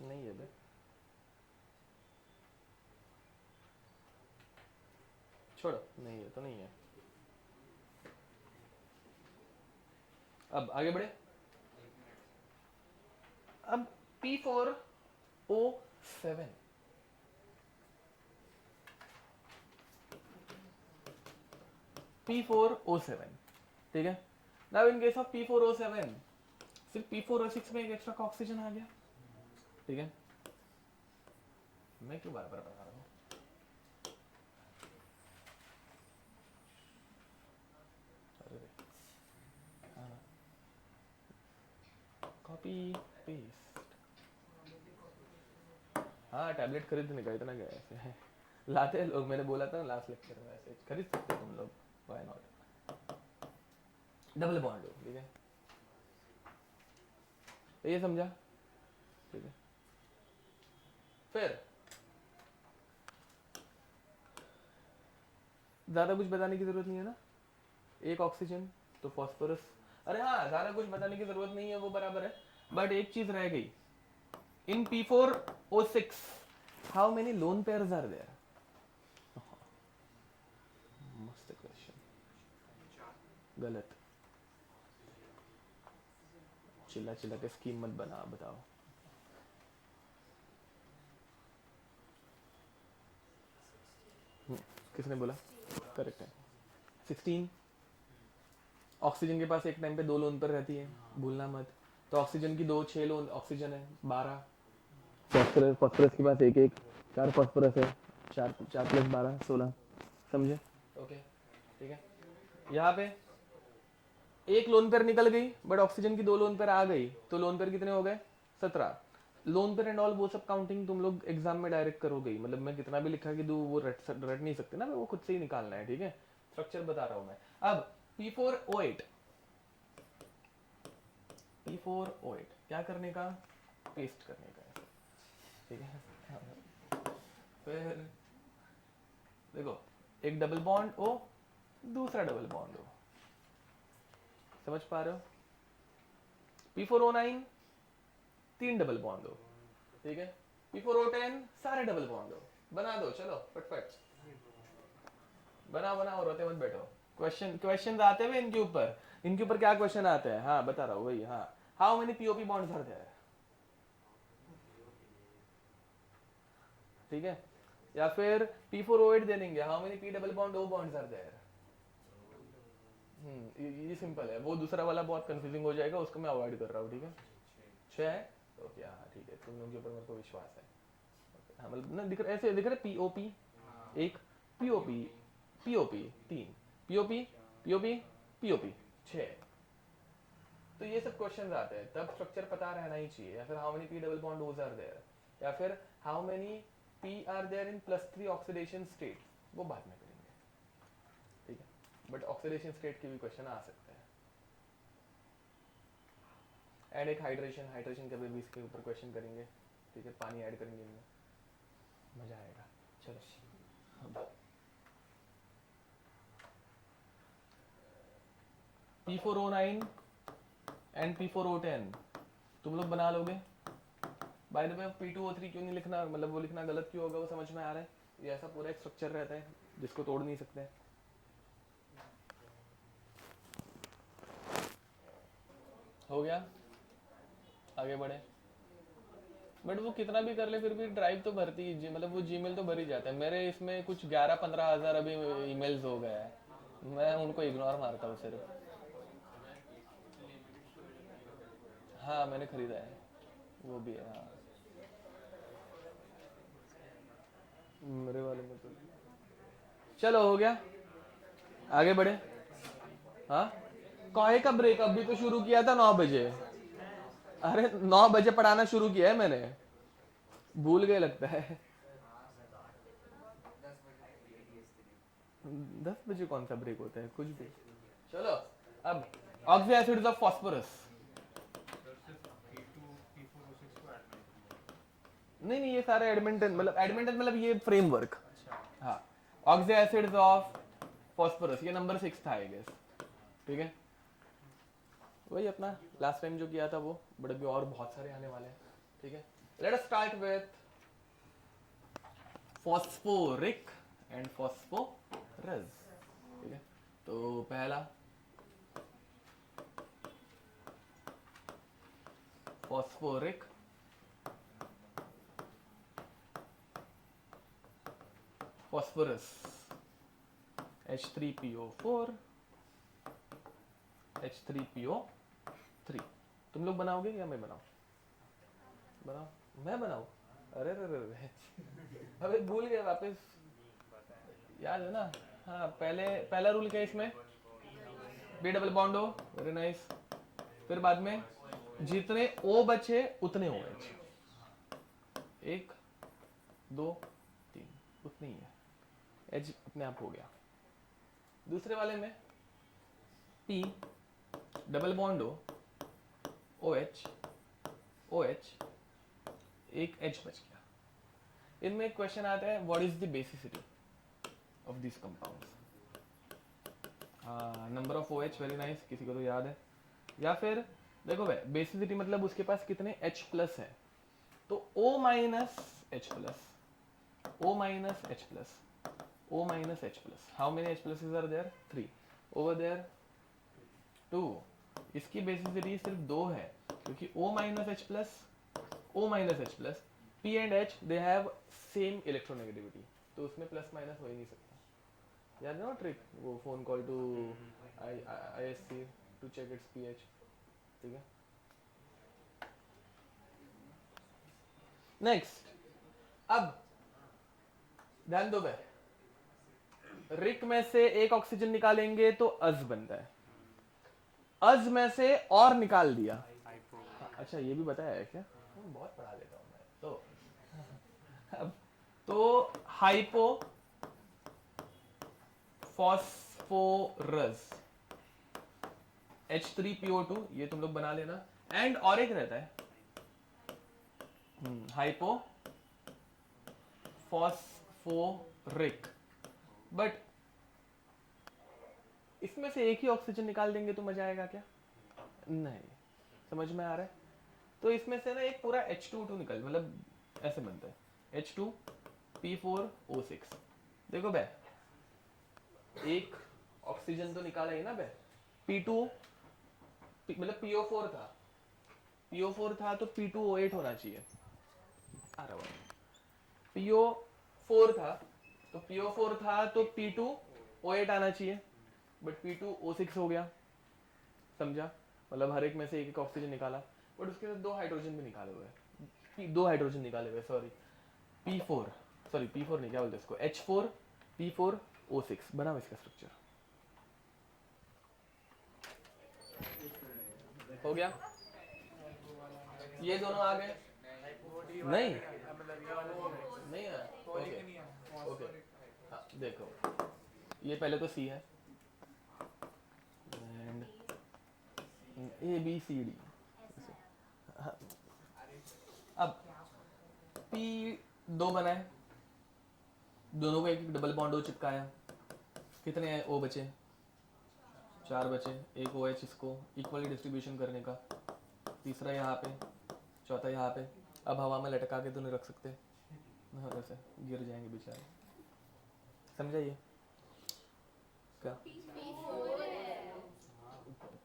नहीं है बे, छोड़ो, नहीं है तो नहीं है। अब आगे बढ़े। अब P4O7, P4O7, ठीक है। Now in case of P4O7, सिर्फ P4O6 में एक एक्स्ट्रा ऑक्सीजन आ गया, ठीक है। मैं क्यों बार बार बता रहा हूँ, कॉपी पेस्ट। हाँ टैबलेट खरीदने का इतना क्या ऐसे है, लाते हैं लोग, मैंने बोला था ना लास्ट लेक्चर में, ऐसे खरीद सकते हो तुम लोग, व्हाई नॉट। डबल बॉन्ड हो, ठीक है, तो ये समझा, ठीक है। फिर ज्यादा कुछ बताने की जरूरत नहीं है ना, एक ऑक्सीजन तो फॉस्फोरस, अरे हाँ ज्यादा कुछ बताने की जरूरत नहीं है, वो बराबर है, बट एक चीज रह गई। In P4O6 how many lone pairs are there, मस्त क्वेश्चन, गलत। चिल्ला चिल्ला के स्कीम मत बना, बताओ। किसने बोला, करेक्ट है, 16। ऑक्सीजन के पास एक टाइम पे 2 लोन पर रहती है, भूलना मत। तो ऑक्सीजन की 2 6 लोन ऑक्सीजन है, 12। फॉस्फोरस, फॉस्फोरस के पास एक एक, 4 फॉस्फोरस है, 4 4 + 12 16, समझे, ओके, ठीक है। यहाँ पे एक लोन पेयर निकल गई, बट ऑक्सीजन की 2 लोन पेयर आ गई, तो लोन पेयर कितने हो गए, 17। लोन पेयर एंड ऑल वो सब काउंटिंग तुम लोग एग्जाम में डायरेक्ट करोगे ही, मतलब मैं कितना भी लिखा कि दूं वो रट नहीं सकते ना, वो खुद से ही निकालना है, ठीक है। स्ट्रक्चर बता रहा हूं मैं। अब P4O8, P4O8 क्या करने का, पेस्ट करने का ऐसे, ठीक है। फिर देखो, एक डबल बॉन्ड O, दूसरा डबल बॉन्ड O, समझ पा रहे हो? P4O9 3 डबल बॉन्ड हो, ठीक है। P4O10 सारे डबल बॉन्ड हो, बना दो, चलो फटफट बनाओ बनाओ, रोते मत बैठो। क्वेश्चन आते हुए इनके ऊपर, इनके ऊपर क्या क्वेश्चन आते हैं? हाँ बता रहा हूँ वही। हाँ, how many POP bonds are there, ठीक है। या फिर P4O8 दे देंगे, how many P double bond O bonds are there. ये सिंपल है, वो दूसरा वाला बहुत कंफ्यूजिंग हो जाएगा, उसको मैं अवॉइड कर रहा हूँ, ठीक है। 6 है, ओके हाँ ठीक है, तुम लोगों के ऊपर मेरे को विश्वास है। हाँ मतलब ना दिख रहा, ऐसे दिख रहा है, POP 1, POP POP 3, POP POP POP 6। तो ये सब क्वेश्चंस आते हैं, तब स्ट्रक्चर पता रहना ही चाहिए। या फिर how many P double bond Os are there, या फिर how many P are there in +3 oxidation state, वो बाद में करेंगे, ठीक है। बट ऑक्सीडेशन स्टेट के भी क्वेश्चन आ सकते हैं। एंड एक हाइड्रेशन के भी इसके ऊपर क्वेश्चन करेंगे, ठीक है। पानी ऐड करेंगे इनमें, मजा आएगा। चलो P4O9 एंड P4O10 तुम लोग बना लोगे। बाय द वे P2O3 क्यों नहीं लिखना, मतलब वो लिखना गलत क्यों होगा, वो समझ में आ रहा है। ये ऐसा पूरा एक स्ट्रक्चर रहता है जिसको तोड़ नहीं सकते। हो गया, आगे बढ़े। बट वो कितना भी कर ले फिर भी ड्राइव तो भरती ही, मतलब वो जीमेल तो भर ही जाता है। मेरे इसमें कुछ 11-15 हज़ार अभी ईमेल्स हो गए हैं, मैं उनको इग्नोर मारता हूँ सिर्फ। हाँ मैंने खरीदा है, वो भी है। हाँ मेरे वाले में तो चलो हो गया, आगे बढ़े। हाँ काहे का ब्रेक, अभी तो शुरू किया था 9 बजे। अरे 9 बजे पढ़ाना शुरू किया है मैंने, भूल गए लगता है। 10 बजे कौन सा ब्रेक होता है, कुछ भी। चलो अब ऑक्सी एसिड्स ऑफ फास्फोरस। नहीं ये सारे एडमिंटन, मतलब ये फ्रेमवर्क। हाँ ऑक्सी एसिड्स ऑफ फास्फोरस, ये नंबर 6 था आई गेस, ठीक है। वही अपना लास्ट टाइम जो किया था वो, बट अभी और बहुत सारे आने वाले हैं, ठीक है। Let us start with phosphoric and phosphorus, ठीक है। तो पहला फॉस्फोरिक फॉस्फोरस H3PO4 H3PO3। तुम लोग बनाओगे या मैं बनाऊं? बनाओ, मैं बनाऊं? अरे रे अबे भूल गए वापस, याद है ना। हाँ पहला रूल क्या है इसमें, बी डबल बॉन्ड हो, वेरी नाइस। फिर बाद में जितने O बचे उतने OH, 1 2 3 उतनी ही है, H अपने आप हो गया। दूसरे वाले में P डबल बॉन्ड हो, OH OH, एक H बच गया। इनमें एक क्वेश्चन आता है, what is the basicity of this compounds. Number of OH, very nice, किसी को तो याद है। या फिर देखो भाई बेसिसिटी मतलब उसके पास कितने H प्लस है, तो O minus H plus, O minus H plus, O minus H plus, how many H pluses are there, 3, over there 2। इसकी बेसिसिटी सिर्फ 2 है, क्योंकि O minus H plus, O minus H plus, P and H they have same electronegativity, तो उसमें plus minus हो ही नहीं सकता। याद है ना ट्रिक, वो phone call to ISC to check its pH, ठीक है। नेक्स्ट, अब ध्यान दो भाई, रिक में से एक ऑक्सीजन निकालेंगे तो अज बनता है, अज में से और निकाल दिया। अच्छा ये भी बताया है क्या, बहुत पढ़ा लेता हूँ मैं तो। अब तो हाइपो फॉस्फोरस H3PO2, ये तुम लोग बना लेना। एंड और एक रहता है हाइपो फॉस्फोरिक, बट इसमें से एक ही ऑक्सीजन निकाल देंगे तो मजा आएगा क्या? नहीं, समझ में आ रहा है? तो इसमें से ना एक पूरा H2O2 निकल, मतलब ऐसे बनता है H2P4O6। देखो बे, एक ऑक्सीजन तो निकाला ही ना बे, P2 मतलब PO4 था, PO4 था तो P2O8 होना चाहिए। आ रहा PO4 था तो PO4 था तो P2O8 आना चाहिए, बट P2O6 हो गया, समझा? मतलब हर एक में से एक एक ऑक्सीजन निकाला, बट उसके साथ दो हाइड्रोजन भी निकाले हुए हैं, दो हाइड्रोजन निकाले हुए, सॉरी P4, सॉरी P4 नहीं, क्या बोलते हैं इसको, H4P4O6 बना इसका स्ट्रक्चर। हो गया? ये दोनों आ गए? नहीं नहीं है, ओके ओके। हाँ देखो, ये पहले तो C है, एंड ABCD। अब P2 बना है, दोनों को एक एक डबल बॉन्ड चिपकाया, कितने O बचे? 4 बचे, एक OH इसको इक्वली डिस्ट्रीब्यूशन करने का, तीसरा यहाँ पे, चौथा यहाँ पे। अब हवा में लटका के तो नहीं रख सकते, ऐसे गिर जाएंगे बेचारे, समझाइए क्या?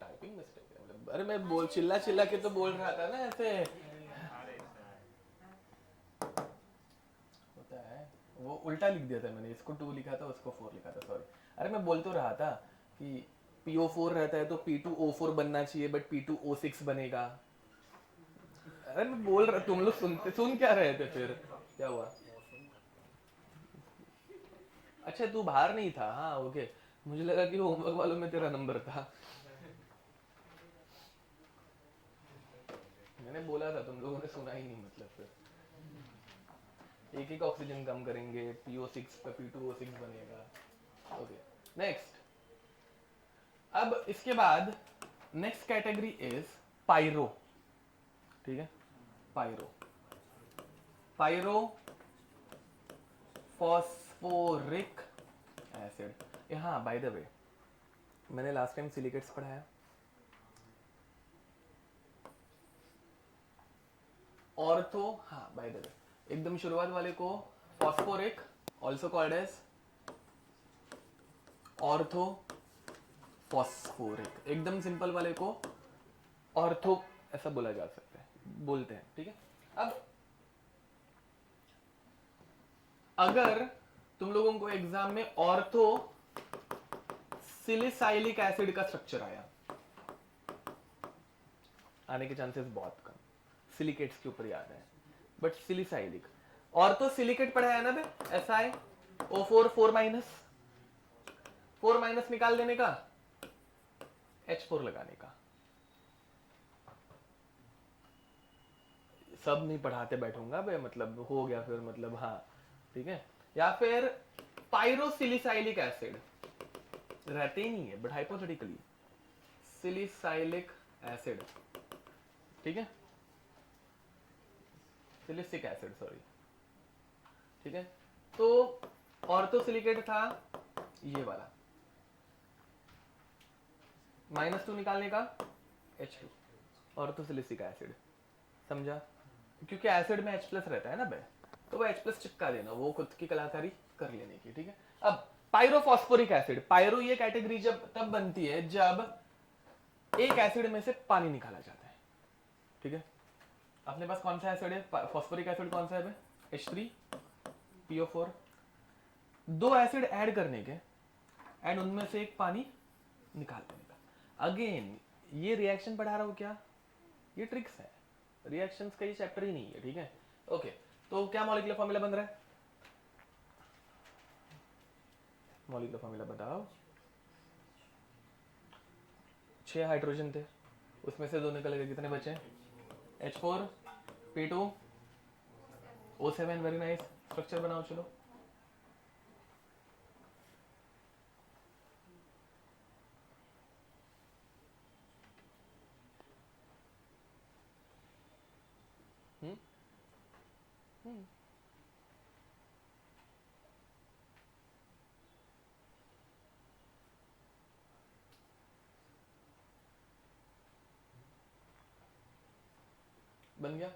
टाइपिंग मिस्टेक है, मतलब अरे मैं बोल चिल्ला चिल्ला के तो बोल रहा था ना, ऐसे होता है। वो उल्टा लिख दिया था मैंने, इसको 2 लिखा था, उसको 4 लिखा था, सॉरी। अरे मैं बोल तो रहा था कि PO4 रहता है तो P2O4 बनना चाहिए, बट P2O6 बनेगा। अरे मैं बोल रहा, तुम लोग सुन क्या रहे थे फिर? क्या हुआ? अच्छा तू बाहर नहीं था, हाँ ओके, मुझे लगा कि होमवर्क वालों में तेरा नंबर था। मैंने बोला था, तुम लोगों ने सुना ही नहीं, मतलब फिर एक एक ऑक्सीजन कम करेंगे, PO6 पे P2O6 बनेगा। Okay next. अब इसके बाद नेक्स्ट कैटेगरी इज पायरो, ठीक है? Pyro, pyro phosphoric acid. हाँ बाय द वे, मैंने लास्ट टाइम सिलिकेट्स पढ़ाया, ऑर्थो, हाँ बाय द वे, एकदम शुरुआत वाले को phosphoric, also called as ortho phosphoric, एकदम सिंपल वाले को ऑर्थो ऐसा बोला जा सकता है, बोलते हैं, ठीक है? अब अगर तुम लोगों को एग्जाम में ऑर्थो सिलिसाइलिक एसिड का स्ट्रक्चर आया, आने के चांसेस बहुत कम, सिलिकेट्स के ऊपर याद है, बट सिलिसाइलिक, ऑर्थो सिलिकेट पढ़ा है ना बे, SiO4 4 माइनस निकाल देने का, H4 लगाने का। सब नहीं पढ़ाते बैठूंगा बे, मतलब हो गया फिर, मतलब हाँ ठीक है। या फिर पायरोसिलिसाइलिक एसिड, रहते ही नहीं है बट हाइपोथेटिकली सिलिसाइलिक एसिड, ठीक है? सिलिसिक एसिड, सॉरी, ठीक है? तो ऑर्थोसिलिकेट था ये वाला, -2 निकालने का H2, ऑर्थोसिलिसिक एसिड, समझा? क्योंकि एसिड में H+ रहता है ना बे, तो वो H+ चिपका देना, वो खुद की कलाकारी कर लेने की, ठीक है? अब पायरोफॉस्फोरिक एसिड, पायरो ये कैटेगरी जब तब बनती है जब एक एसिड में से पानी निकाला जाता है, ठीक है? अपने पास कौन सा एसिड है, फॉस्फोरिक एसिड कौन सा है बे? H3PO4, दो एसिड ऐड करने के एंड उनमें से एक पानी निकाल देने का। अगेन ये रिएक्शन पढ़ा रहा हूं क्या, ये ट्रिक्स है, रिएक्शंस का ये चैप्टर ही नहीं है, ठीक है? ओके, तो क्या मॉलिक्यूलर फॉर्मूला बन रहा है? मॉलिक्यूलर फॉर्मूला बताओ। 6 हाइड्रोजन थे, उसमें से 2 निकल गए, कितने बचे? H4P2O7, वेरी नाइस, स्ट्रक्चर बनाओ चलो। हम्म हम्म बन गया।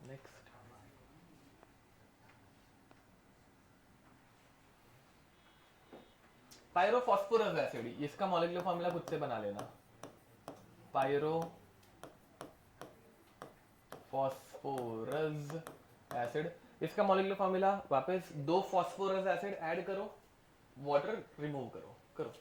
नेक्स्ट, पायरोफॉस्फोरस एसिड, इसका मॉलिक्यूलर फॉर्मूला खुद से बना लेना। पायरोफॉस्फोरस एसिड, इसका मॉलिक्यूलर फॉर्मूला वापस 2 फॉस्फोरस एसिड ऐड करो, वाटर रिमूव करो, करो।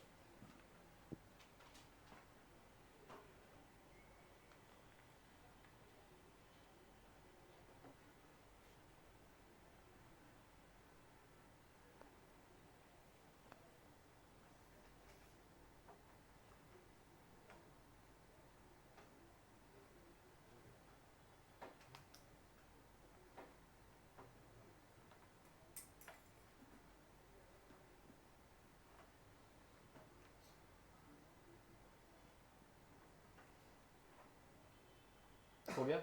हो गया।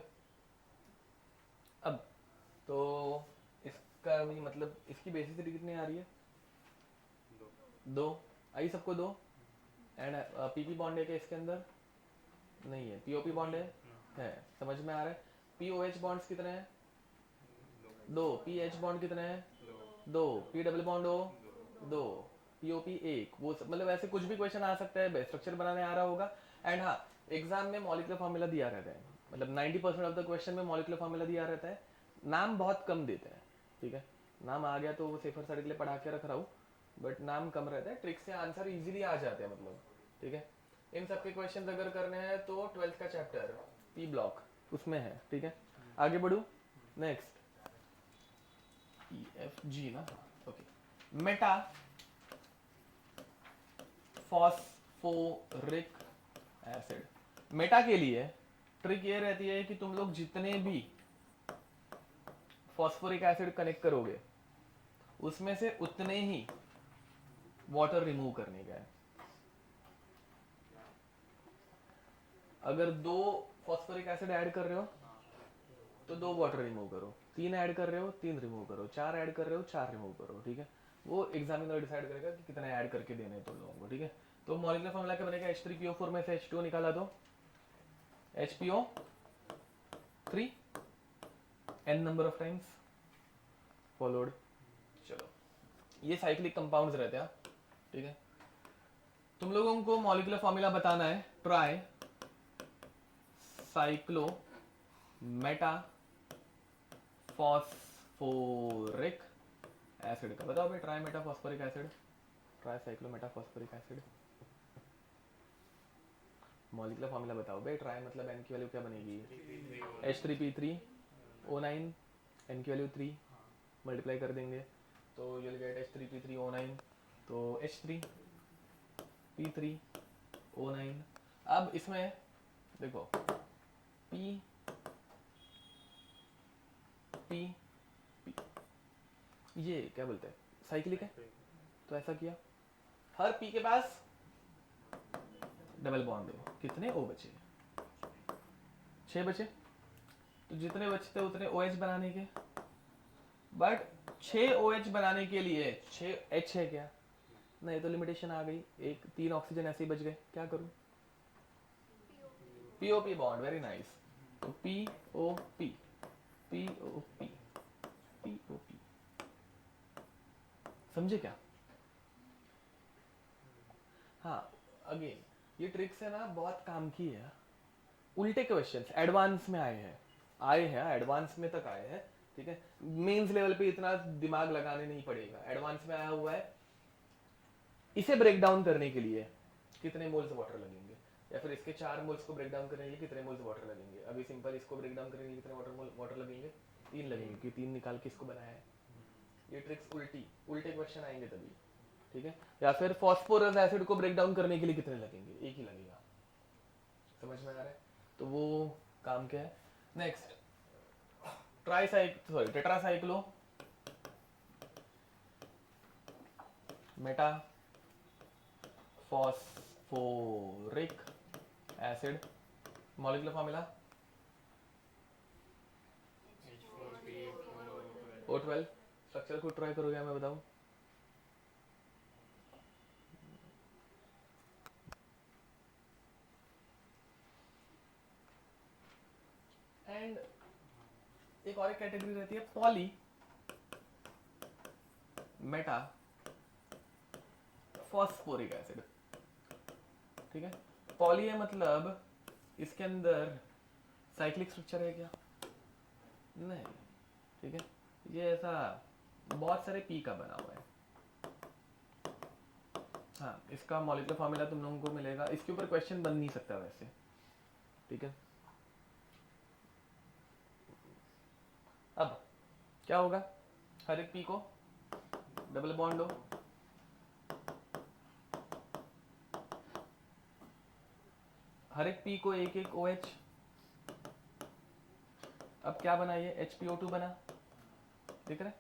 अब तो इसका भी मतलब इसकी बेसिसिटी कितनी आ रही है? 2 आई सबको 2। एंड पीपी बॉन्ड है क्या इसके अंदर? नहीं है। पीओपी बॉन्ड है, समझ में आ रहा है। पीओएच बॉन्ड्स कितने हैं? 2। पीएच बॉन्ड कितने हैं? 2। पी डबल बॉन्ड हो 2। पीओपी 1। वो मतलब ऐसे कुछ भी क्वेश्चन आ सकता है, स्ट्रक्चर बनाने आ रहा होगा। एंड हाँ, एग्जाम में मॉलिक्यूलर फॉर्मूला दिया रहता है, मतलब 90% ऑफ द क्वेश्चन में मॉलिक्यूलर फॉर्मूला दिया रहता है, नाम बहुत कम देते हैं। ठीक है, नाम आ गया तो वो सेफर साइड के लिए पढ़ा के रख रहा हूँ, बट नाम कम रहता है, ट्रिक से आंसर इजीली आ जाते हैं मतलब। ठीक है, इन सब के क्वेश्चन अगर करने हैं तो 12th का चैप्टर पी ब्लॉक उसमें है। ठीक है, आगे बढ़ू। नेक्स्ट EFG ना, okay. Meta phosphoric acid, Meta के लिए ट्रिक ये रहती है कि तुम लोग जितने भी फॉस्फोरिक एसिड कनेक्ट करोगे उसमें से उतने ही वाटर रिमूव करने का है। अगर 2 फॉस्फोरिक एसिड ऐड कर रहे हो तो 2 वाटर रिमूव करो, 3 ऐड कर रहे हो 3 रिमूव करो, 4 ऐड कर रहे हो 4 रिमूव करो। ठीक है, वो एग्जामिनर डिसाइड करेगा कि कितना ऐड करके देने हैं तुम लोगों को। ठीक है, तो मॉलिक्यूलर फॉर्मूला क्या बनेगा? H3PO4 में से H2 निकाला दो, HPO3 n number of times followed. चलो, ये साइक्लिक कंपाउंड्स रहते हैं। ठीक है, तुम लोगों को मॉलिक्यूलर फॉर्मूला बताना है try cyclo Meta phosphoric acid का। बताओ भाई, try Meta phosphoric acid, try cyclo Meta phosphoric acid, molecular formula बताओ भाई। ट्राई मतलब n की वैल्यू क्या बनेगी? H3P3O9, n की वैल्यू 3 मल्टीप्लाई कर देंगे तो यू विल गेट H3P3O9, तो H3P3O9। अब इसमें देखो P P P, ये क्या बोलते हैं, साइक्लिक है, तो ऐसा किया। हर P के पास डबल बॉन्ड है, कितने O बचे? 6 बचे। तो जितने बचते उतने OH बनाने के, बट 6 OH बनाने के लिए 6 H है क्या? नहीं, तो लिमिटेशन आ गई, 3 ऑक्सीजन ऐसे ही बच गए। क्या करूं? POP bond, very nice. तो POP POP POP, समझे क्या? हाँ, अगेन ये ट्रिक्स है ना, बहुत काम की है। उल्टे क्वेश्चंस एडवांस में आए हैं एडवांस में तक आए हैं। ठीक है, मेंस लेवल पे इतना दिमाग लगाने नहीं पड़ेगा, एडवांस में आया हुआ है। इसे ब्रेक डाउन करने के लिए कितने मोल्स वाटर लगेंगे, या फिर इसके 4 मोल्स को ब्रेक डाउन करने के लिए कितने मोल्स वाटर लगेंगे। अभी सिंपल इसको ब्रेक डाउन करने के लिए कितने वाटर लगेंगे? 3 लगेंगे, क्योंकि 3 निकाल के इसको बनाया है। ये ट्रिक्स उल्टे क्वेश्चन आएंगे तभी। ठीक है, या फिर फॉस्फोरस एसिड को ब्रेक डाउन करने के लिए कितने लगेंगे? 1 ही लगेगा। समझ में आ रहा है? तो वो काम क्या है। Next, tetracyclo meta phosphoric acid, molecular formula O12। Structure को ट्राई करोगे, मैं बताऊं? एंड एक और कैटेगरी रहती है पॉली मेटा फॉस्फोरिक एसिड। ठीक है, पॉली है मतलब इसके अंदर साइक्लिक स्ट्रक्चर है क्या? नहीं। ठीक है, ये ऐसा बहुत सारे पी का बना हुआ है। हाँ, इसका मॉलिक्यूलर फॉर्मूला तुम लोगों को मिलेगा, इसके ऊपर क्वेश्चन बन नहीं सकता वैसे। ठीक है, अब क्या होगा, हर एक पी को डबल बॉन्ड हो, हर एक पी को एक एक OH। अब क्या बना, ये HPO2 बना, दिख रहा है,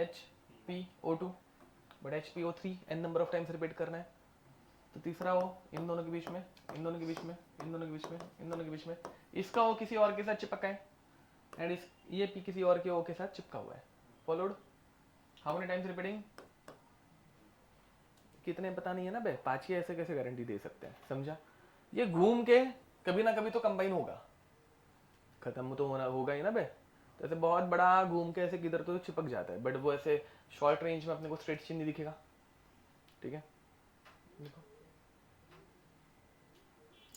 HPO2 but HPO3 n number of times repeat करना है। तो तीसरा हो इन दोनों के बीच में, इन दोनों के बीच में, इन दोनों के बीच में, इन दोनों के बीच में, इसका O किसी और के साथ चिपका है एंड इस ये P किसी और के O के साथ चिपका हुआ है। Followed, how many times repeating, कितने पता नहीं है ना बे, 5 की ऐसे कैसे गारंटी दे सकते हैं, समझा? ये घूम के कभी ना कभी तो कंबाइन होगा, खत्म तो होना होगा ही ना बे। तो ऐसे बहुत बड़ा घूम के ऐसे किधर तो चिपक जाता है, बट वो ऐसे शॉर्ट रेंज में अपने को स्ट्रेट चिन्ह नहीं दिखेगा। ठीक है, देखो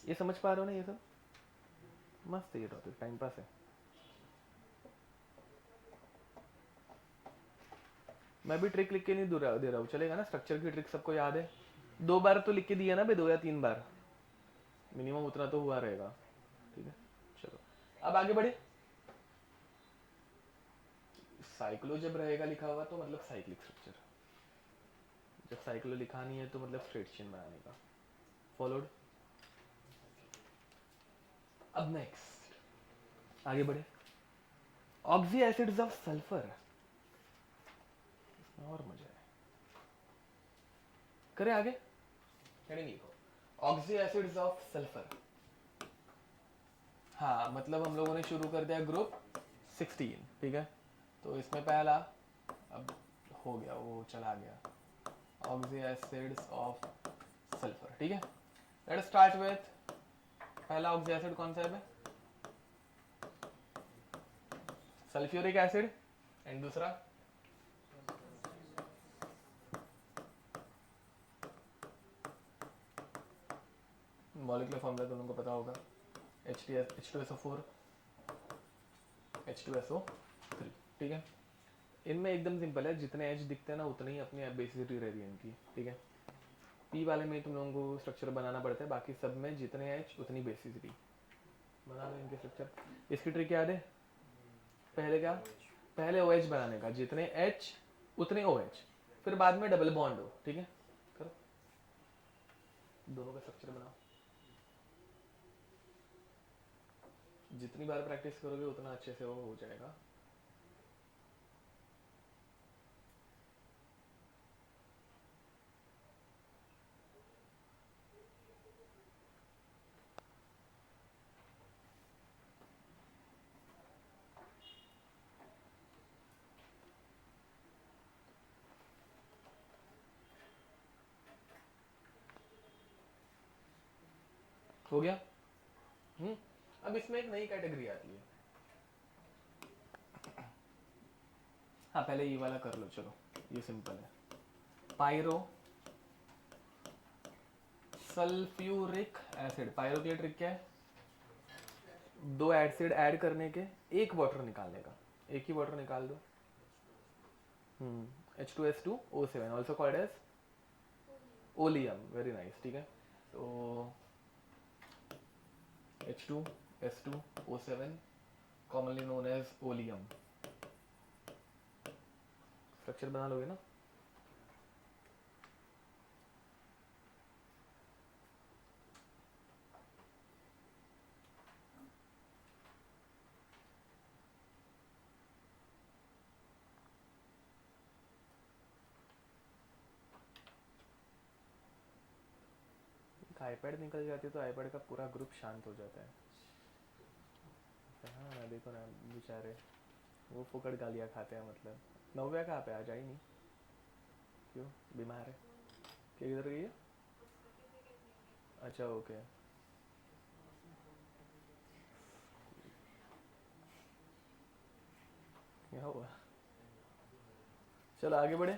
ये समझ पा रहे हो ना, ये सब मस्त है, ये टॉपिक टाइम पास है। मैं भी ट्रिक लिख के नहीं दे रहा हूँ, चलेगा ना? स्ट्रक्चर की ट्रिक सबको याद है, 2 बार तो लिख के दिया ना बे, 2 या 3 बार मिनिमम उतना तो हुआ रहेगा। ठीक है, चलो अब आगे बढ़े। साइक्लो जब रहेगा लिखा हुआ तो मतलब साइक्लिक स्ट्रक्चर, जब साइक्लो लिखा नहीं है तो मतलब स्ट्रेट चेन बनाने का। फॉलोड, अब नेक्स्ट आगे बढ़े, ऑक्सी एसिड्स ऑफ सल्फर, और मजा है, करे आगे, हेडिंग लिखो, ऑक्सी एसिड्स ऑफ सल्फर। हाँ, मतलब हम लोगों ने शुरू कर दिया ग्रुप 16। ठीक है, तो इसमें पहला अब हो गया, वो चला गया, ऑक्सी एसिड्स ऑफ सल्फर। ठीक है, लेट्स स्टार्ट विथ पहला ऑक्सी एसिड कौन सा है, सल्फ्यूरिक एसिड, एंड दूसरा मॉलिक्यूलर फॉर्मूला दोनों को पता होगा, H2SO4 H2SO3। ठीक है, इनमें एकदम सिंपल है, जितने H दिखते हैं ना उतने ही अपनी बेसिसिटी रहती है इनकी। ठीक है, P वाले में तुम लोगों को स्ट्रक्चर बनाना पड़ता है, बाकी सब में जितने H उतनी बेसिसिटी, बना लो इनके स्ट्रक्चर। इसकी ट्रिक याद है, पहले क्या, पहले OH बनाने का, जितने H उतने OH, फिर बाद में डबल बॉन्ड हो। ठीक है, करो, दोनों का स्ट्रक्चर बनाओ, जितनी बार प्रैक्टिस करोगे उतना अच्छे से वो हो जाएगा। हो गया। अब इसमें एक नई कैटेगरी आती है। हाँ, पहले ये वाला कर लो, चलो ये सिंपल है, पायरो सल्फ्यूरिक एसिड। पायरो की ट्रिक क्या है, 2 एसिड ऐड करने के, एक वाटर निकालने का, एक ही वाटर निकाल दो। H2S2O7 also called as oleum, very nice. ठीक है, तो H2S2O7 commonly known as oleum, structure बना लोगे ना? आईपैड निकल जाती तो आईपैड का पूरा ग्रुप शांत हो जाता है। हाँ देखो ना बेचारे, वो फुकट गालियाँ खाते हैं। मतलब नव्या कहाँ पे, आ जा ही नहीं, क्यों बीमार है क्या, किधर गई है? अच्छा ओके, क्या हुआ? चलो आगे बढ़े।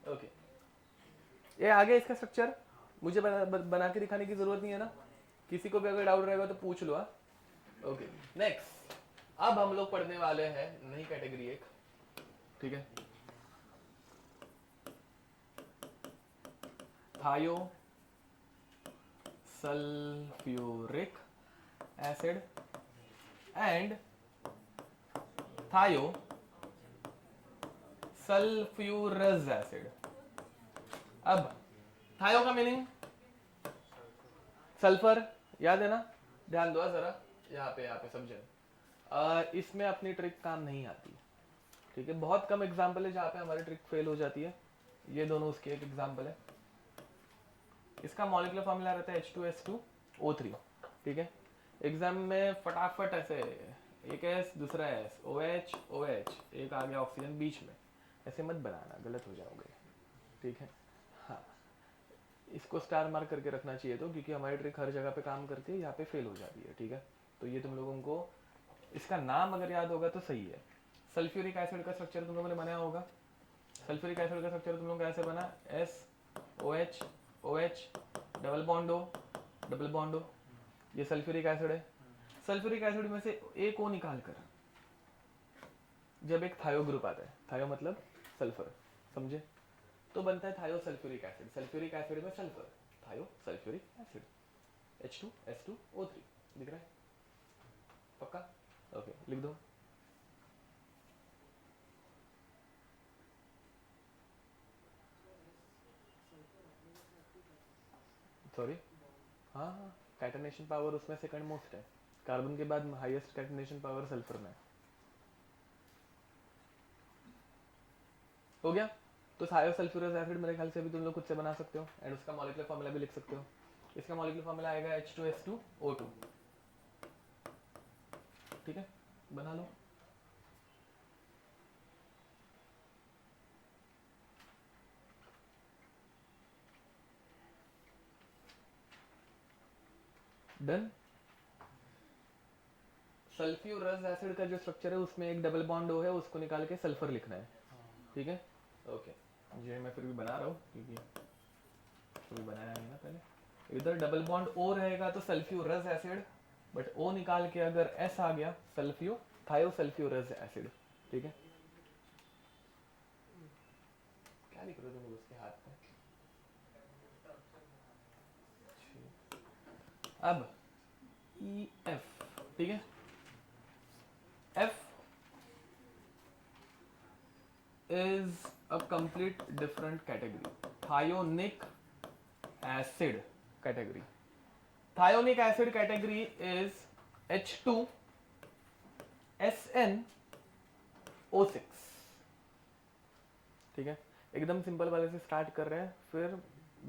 ओके, ये आगे इसका स्ट्रक्चर मुझे बना के दिखाने की जरूरत नहीं है ना, किसी को भी अगर डाउट रहेगा तो पूछ लो। ओके, नेक्स्ट अब हम लोग पढ़ने वाले हैं नई कैटेगरी एक, ठीक है, थायो सल्फ्यूरिक एसिड एंड थायो सल्फ्यूरस एसिड। अब थायो का मीनिंग सल्फर, याद है ना? ध्यान दो जरा, यहाँ पे समझे। इसमें अपनी ट्रिक काम नहीं आती, ठीक है। बहुत कम एग्जाम्पल है जहाँ पे हमारी ट्रिक फेल हो जाती है, ये दोनों उसके एक एग्जाम्पल है। इसका मॉलिक्यूलर फॉर्मूला रहता है H2S2O3, ठीक है। एग्जाम में फटाफट ऐसे एक एस दूसरा एस, OH OH, एक आ गया ऑक्सीजन बीच में, ऐसे मत बनाना, गलत हो जाओगे, ठीक है। हाँ, इसको स्टार मार्क करके रखना चाहिए तो, क्योंकि हमारी ट्रिक हर जगह पे काम करती है, यहाँ पे फेल हो जाती है, ठीक है। तो ये तुम लोगों को इसका नाम अगर याद होगा तो सही है। सल्फ्यूरिक एसिड का स्ट्रक्चर तुम लोगों ने बनाया होगा। सल्फ्यूरिक एसिड का स्ट्रक्चर तुम लोगों का ऐसे बना, SOH OH double bond O double bond O, ये सल्फ्यूरिक एसिड है। सल्फ्यूरिक एसिड में से एक O निकाल कर जब एक थायो ग्रुप आता है, थायो मतलब सल्फर, समझे, तो बनता है थायो सल्फ्यूरिक एसिड। सल्फ्यूरिक एसिड में सल्फर, थायो सल्फ्यूरिक एसिड, H2S2O3, दिख रहा है? पक्का? ओके, लिख दो। सॉरी, हाँ हाँ, कैटनेशन पावर उसमें सेकंड मोस्ट है, कार्बन के बाद हाईएस्ट कैटनेशन पावर सल्फर में। हो गया? तो थायो सल्फ्यूरस एसिड मेरे ख्याल से भी तुम लोग खुद से बना सकते हो, एंड उसका मॉलिक्यूलर फॉर्मूला भी लिख सकते हो। इसका मॉलिक्यूलर फॉर्मूला आएगा H2S2O2, ठीक है, बना लो। डन। सल्फ्यूरस एसिड का जो स्ट्रक्चर है उसमें एक डबल बॉन्ड O है, उसको निकाल के सल्फर लिखना है, ठीक है। ओके, ये मैं फिर भी बना रहा हूँ क्योंकि कभी बनाया नहीं ना पहले। इधर डबल बॉन्ड O रहेगा तो सल्फ्यूरस एसिड, बट O निकाल के अगर S आ गया, सल्फ्यू थायो सल्फ्यूरस एसिड, ठीक है। क्या लिख रहे हो तुम उसके हाथ में? अब EF, ठीक है, F is a complete different category, thionic acid category. Thionic acid category is H2SnO6, ठीक है। एकदम सिंपल वाले से स्टार्ट कर रहे हैं, फिर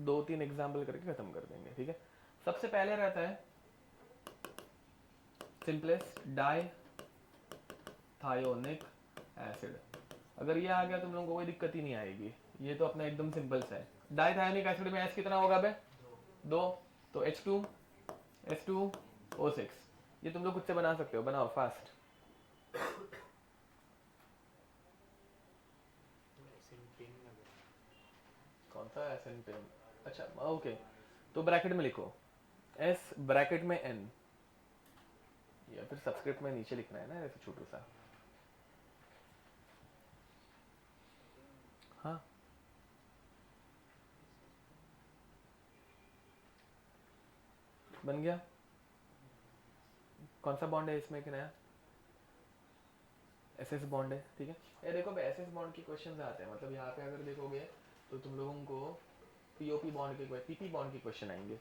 2-3 एग्जाम्पल करके खत्म कर देंगे, ठीक है। सबसे पहले रहता है सिंपलेस्ट डाई थायोनिक एसिड। अगर ये आ गया तुम लोगों को कोई दिक्कत ही नहीं आएगी, ये तो अपना एकदम सिंपल सा है। डाई थायोनिक एसिड में S कितना होगा बे? 2, तो H2S2O6, ये तुम लोग खुद से बना सकते हो, बनाओ फास्ट। कौन सा SN पेन? अच्छा ओके, तो ब्रैकेट में लिखो S ब्रैकेट में N, या फिर सब्सक्रिप्ट में नीचे लिखना है ना ऐसे छोटू सा। हाँ, बन गया। कौन सा बॉन्ड है इसमें कि नया? SS बॉन्ड है, ठीक है। ये देखो SS बॉन्ड की क्वेश्चन आते हैं, मतलब यहाँ पे अगर देखोगे तो तुम लोगों को POP बॉन्ड के PP बॉन्ड के क्वेश्चन आएंगे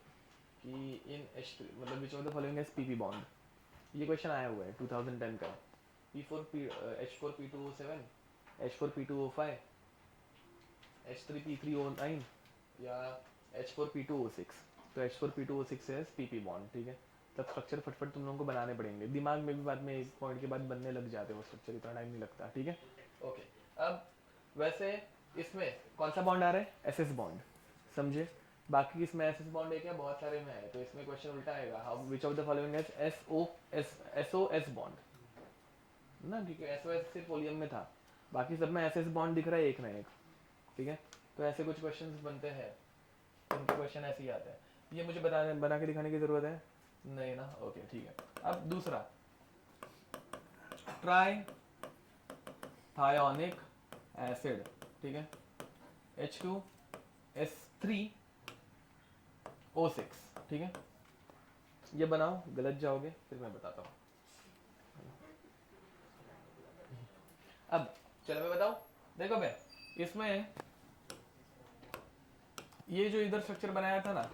कि इन H3 मतलब which of the following is PP bond, ये क्वेश्चन आया हुआ है 2010 का। H4P2O7, H4P2O5, H3P3O9 या H4P2O6, तो H4P2O6 है PP बॉन्ड, ठीक है। तब स्ट्रक्चर फटफट तुम लोगों को बनाने पड़ेंगे, दिमाग में भी बाद में एक पॉइंट के बाद बनने लग जाते हैं वो स्ट्रक्चर, इतना टाइम नहीं लगता, ठीक है। ओके, अब वैसे इसमें कौन सा बॉन्ड आ रहा है? SS बॉन्ड, समझे। बाकी इसमें SS बॉन्ड है क्या? बहुत सारे में है, तो इसमें क्वेश्चन उल्टा आएगा, how which of the following is SOS bond, ना, क्योंकि SOS सिर्फ वॉल्यूम में था, बाकी सब में SS बॉन्ड दिख रहा है एक ना एक, ठीक है। तो ऐसे कुछ क्वेश्चंस बनते हैं, उनके क्वेश्चन ऐसे ही आते हैं। ये मुझे बना के दिखाने की जरूरत है नहीं ना, ओके ठीक है। अब दूसरा, ट्राई थायोनिक एसिड, ठीक है, H2S3O6, ठीक है। ये बनाओ, गलत जाओगे फिर मैं बताता हूँ। अब चलो मैं बताऊं, देखो भाई, इसमें ये जो इधर स्ट्रक्चर बनाया था ना,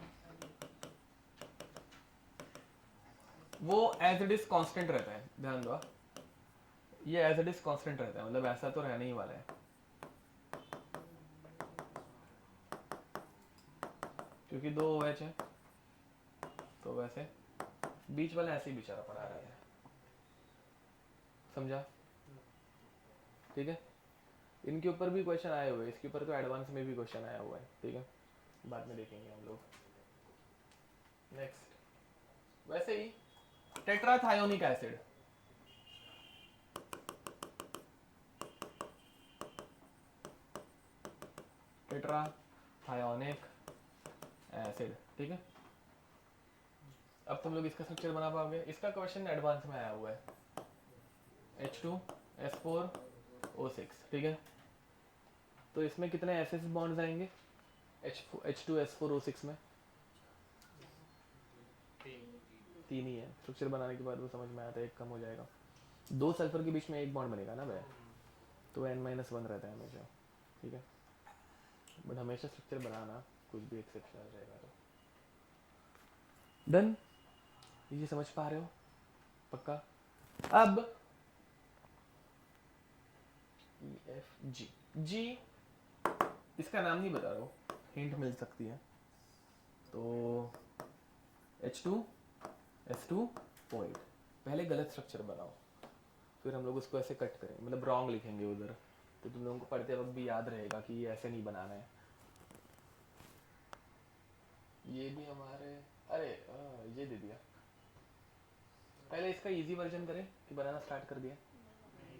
वो एज इट इज कांस्टेंट रहता है, ध्यान दो। ये एज इट इज कांस्टेंट रहता है, मतलब ऐसा तो रहने ही वाला है, क्योंकि दो OH है, तो वैसे बीच वाला ऐसे ही बेचारा पड़ा रहता है, समझा, ठीक है। इनके ऊपर भी क्वेश्चन आए हुए हैं, इसके ऊपर तो एडवांस में भी क्वेश्चन आया हुआ है, ठीक है, बाद में देखेंगे हम लोग। नेक्स्ट, वैसे ही टेट्राथायोनिक एसिड, टेट्राथायोनिक एसिड, ठीक है। अब तुम लोग इसका स्ट्रक्चर बना पाओगे, इसका क्वेश्चन एडवांस में आया हुआ है, H2S4O6, ठीक है। तो इसमें कितने एसएस बॉन्ड्स आएंगे H2S4O6 में? तीन ही है। स्ट्रक्चर बनाने के बाद वो समझ में आता है, एक कम हो जाएगा, दो सल्फर के बीच में एक बॉन्ड बनेगा ना भाई, तो N-1 रहता है हमेशा, ठीक है। बट हमेशा स्ट्रक्चर बनाना, कुछ भी एक्सेप्शन आ जाएगा तो डन। ये समझ पा रहे हो पक्का? अब EFG, G इसका नाम नहीं बता रहा हूँ, हिंट मिल सकती है। तो H2S2O8, पहले गलत स्ट्रक्चर बनाओ, फिर हम लोग उसको ऐसे कट करें, मतलब रॉन्ग लिखेंगे उधर, तो तुम लोगों को पढ़ते वक्त भी याद रहेगा कि ये ऐसे नहीं बनाना है। ये भी हमारे, अरे ये दे दिया, पहले इसका इजी वर्जन करें कि बनाना स्टार्ट कर दिया?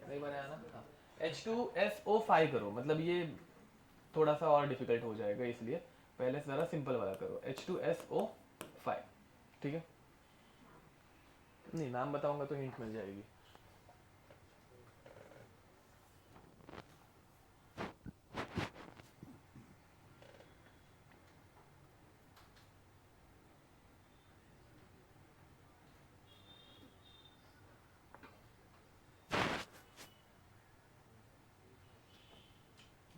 नहीं बनाया ना, हाँ। H2SO5 करो, मतलब ये थोड़ा सा और डिफिकल्ट हो जाएगा, इसलिए पहले से ज़रा सिंपल वाला करो, H2SO5, ठीक है। नहीं, नाम बताऊंगा तो हिंट मिल जाएगी।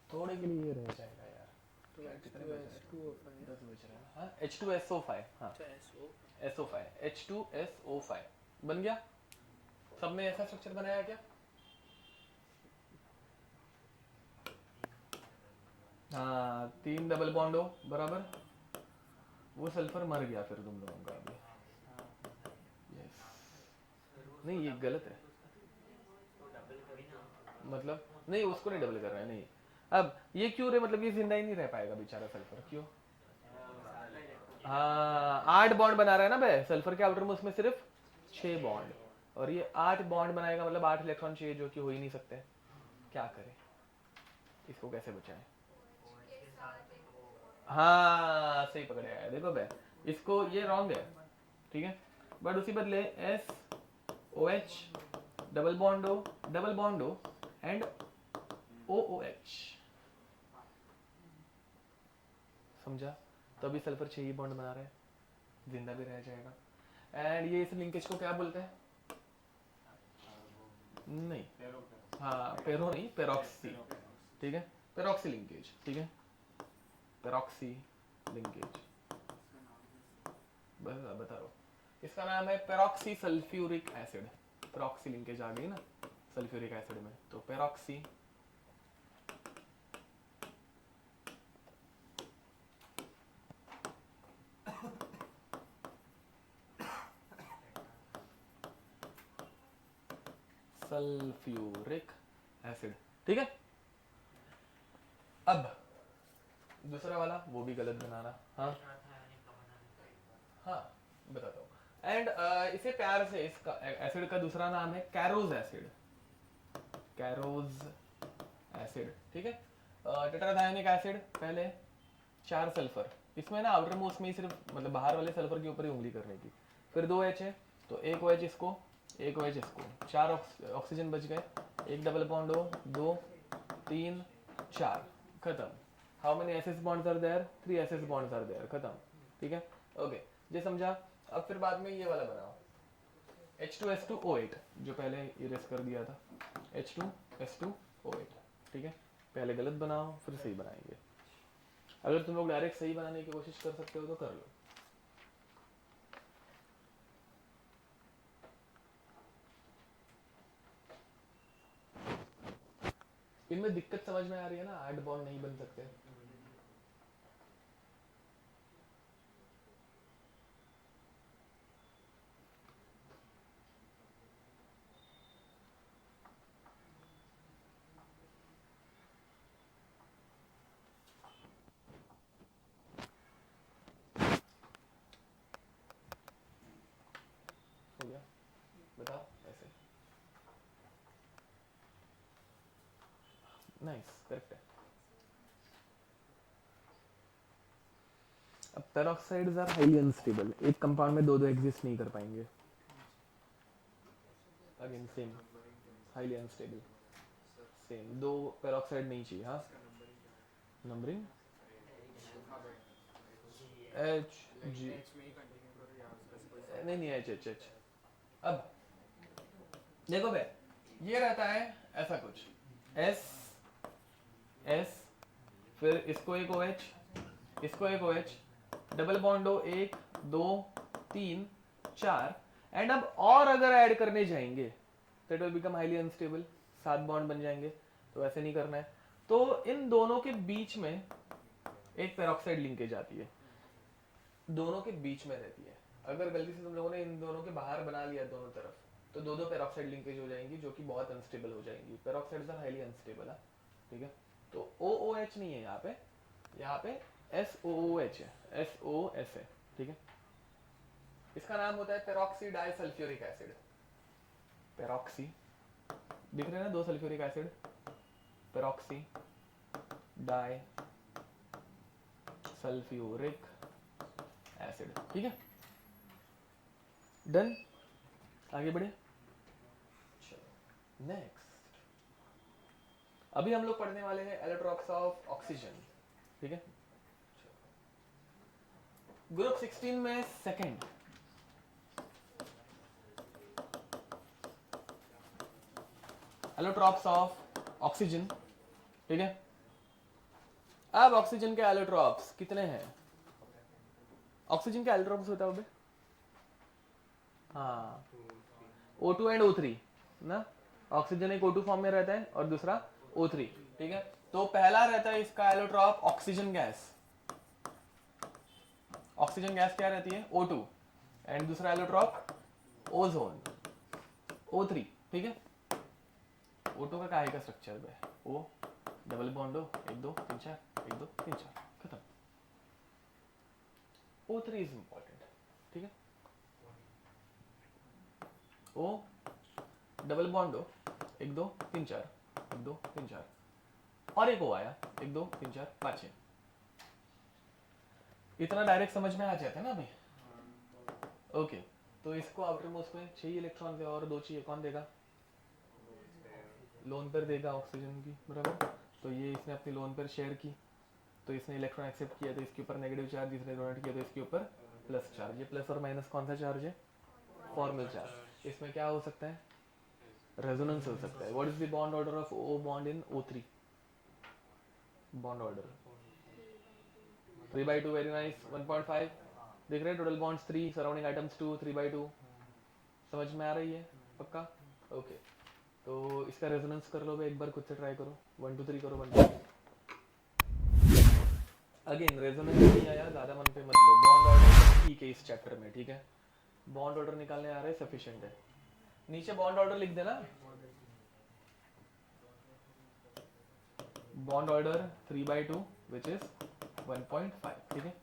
थोड़े के लिए ये रह जाएगा यार, तो कितने बज रहे हैं? H2O5 10 बज रहे हैं, हाँ। H2SO5, हाँ, SO5, H2SO5 बन गया। सब में ऐसा स्ट्रक्चर बनाया क्या? हाँ, 3 डबल बॉन्ड हो बराबर, वो सल्फर मर गया फिर तुम लोगों का अभी। यस, नहीं ये गलत है, मतलब नहीं उसको नहीं डबल कर रहा है, नहीं। अब ये क्यों रे, मतलब ये जिंदा ही नहीं रह पाएगा बेचारा सल्फर, क्यों? हाँ, 8 बॉन्ड बना रहा है ना भाई सल्फर के आउटर में, उसमें सिर्फ 6 बॉन्ड, और ये 8 बॉन्ड बनाएगा, मतलब 8 इलेक्ट्रॉन चाहिए, जो कि हो ही नहीं सकते। क्या करें, इसको कैसे बचाएं? हाँ सही पकड़े आया, देखो भाई, इसको ये रॉन्ग है, ठीक है, बट उसी बदले SOH डबल बॉन्ड हो एंड OOH, समझा? तो अभी सल्फर 6 ही बॉन्ड बना रहा है, जिंदा भी रह जाएगा। एंड ये इस लिंकेज को क्या बोलते हैं? नहीं, हाँ पेरो नहीं, पेरोक्सी, ठीक है, पेरोक्सी लिंकेज, ठीक है, पेरोक्सी लिंकेज, बस बता रहा हूँ। इसका नाम है peroxy sulphuric acid, peroxy linkage आ गई ना सल्फ्यूरिक एसिड में, तो पेरोक्सी सल्फ्यूरिक एसिड, ठीक है। अब दूसरा वाला, वो भी गलत बनाना, हाँ हाँ बताता हूँ। एंड इसे प्यार से, इसका एसिड का दूसरा नाम है कैरोज एसिड, कैरोज एसिड, ठीक है। टेट्राथायोनिक एसिड पहले 4 सल्फर, इसमें ना आउटर मोस्ट में ही सिर्फ मतलब बाहर वाले सल्फर के ऊपर ही उंगली करने की, फिर 2 H है तो 1 OH इसको, 1 OH इसको, 4 ऑक्सीजन बच गए, एक डबल बॉन्ड हो, 2 3 4, खत्म। How many SS bonds are there? 3 SS bonds are there, खत्म, ठीक है। ओके, ये समझा। अब फिर बाद में ये वाला बनाओ, H2S2O8 जो पहले इरेज कर दिया था, H2S2O8, ठीक है। पहले गलत बनाओ फिर सही बनाएंगे। अगर तुम लोग डायरेक्ट सही बनाने की कोशिश कर सकते हो तो कर लो। इनमें दिक्कत समझ में आ रही है ना, ऐड बॉन्ड नहीं बन सकते। हो गया, बताओ ऐसे। नाइस, करेक्ट है। अब पेरोक्साइड्स आर हाईली अनस्टेबल, एक कंपाउंड में दो एग्जिस्ट नहीं कर पाएंगे। Again same, highly unstable, same, 2 peroxide नहीं चाहिए। हाँ, नंबरिंग H G, नहीं H। अब देखो बे, ये रहता है ऐसा कुछ, S, फिर इसको एक OH, इसको एक OH, डबल बॉन्ड हो 1 2 3 4, एंड अब और अगर ऐड करने जाएंगे तो it will become highly unstable, 7 bond बन जाएंगे। तो ऐसे नहीं करना है। तो इन दोनों के बीच में एक पेरोक्साइड लिंकेज आती है, दोनों के बीच में रहती है। अगर गलती से तुम लोगों ने इन दोनों के बाहर बना लिया दोनों तरफ, तो दो पेरोक्साइड लिंकेज हो जाएंगी जो कि बहुत अनस्टेबल हो जाएंगी। पेरोक्साइड्स आर हाईली अनस्टेबल है, ठीक है। तो OOH नहीं है यहाँ पे SOOH है, SOS है, ठीक है। इसका नाम होता है पेरोक्सी डाइसल्फ्यूरिक एसिड। पेरोक्सी दिख रहे हैं ना, 2 sulphuric acid, peroxy di sulphuric acid, ठीक है। डन, आगे बढ़े। चलो नेक्स्ट, अभी हम लोग पढ़ने वाले हैं एलोट्रॉप्स ऑफ ऑक्सीजन, ठीक है। ग्रुप 16 में सेकंड, एलोट्रॉप्स ऑफ ऑक्सीजन, ठीक है। अब ऑक्सीजन के एलोट्रॉप्स कितने हैं? ऑक्सीजन के एलोट्रॉप्स होता है हाँ, O2 एंड O3 ना। ऑक्सीजन एक O2 फॉर्म में रहता है और दूसरा O3, ठीक है। तो पहला रहता है इसका allotrope oxygen gas. Oxygen gas क्या रहती है? O2, एंड दूसरा एलोट्रॉप ओजोन, O3, ठीक है। O2 का काहे का स्ट्रक्चर है? O डबल बॉन्ड हो 1 2 3 4, 1 2 3 4, खत्म। O3 इज इंपॉर्टेंट, ठीक है। O डबल बॉन्ड हो 1 2 3 4, 1 2 3 4, और एक O आया 1 2 3 4 5 6। इतना डायरेक्ट समझ में आ जाता है ना अभी? ओके, तो इसको आउटर मोस्ट में 6 इलेक्ट्रॉन और 2 चाहिए, कौन देगा? लोन पेयर देगा ऑक्सीजन की, बराबर। तो ये इसने अपनी लोन पेयर शेयर की, तो इसने इलेक्ट्रॉन एक्सेप्ट किया तो इसके ऊपर नेगेटिव चार्ज, इसने डोनेट किया तो इसके ऊपर प्लस चार्ज। ये प्लस और माइनस कौन सा चार्ज है? Formal charge. इसमें क्या हो सकता है? रेजोनेंस हो सकता है। What is the bond order of O bond in O3? Bond order 3/2, very nice. 1.5 दिख रहे हैं, टोटल बॉन्ड्स 3, सराउंडिंग आइटम्स 2, 3/2। समझ में आ रही है पक्का? ओके, तो इसका रेजोनेंस कर लो भाई, एक बार खुद से ट्राई करो। 1 2 3 करो, 1 2। अगेन रेजोनेंस नहीं आया, ज्यादा मन पे मत लो। बॉन्ड ऑर्डर ठीक है इस चैप्टर में, ठीक है। बॉन्ड ऑर्डर निकालने आ रहे हैं, सफिशिएंट है। नीचे बॉन्ड ऑर्डर लिख देना। बॉन्ड ऑर्डर 3/2 विच इज 1.5, ठीक है।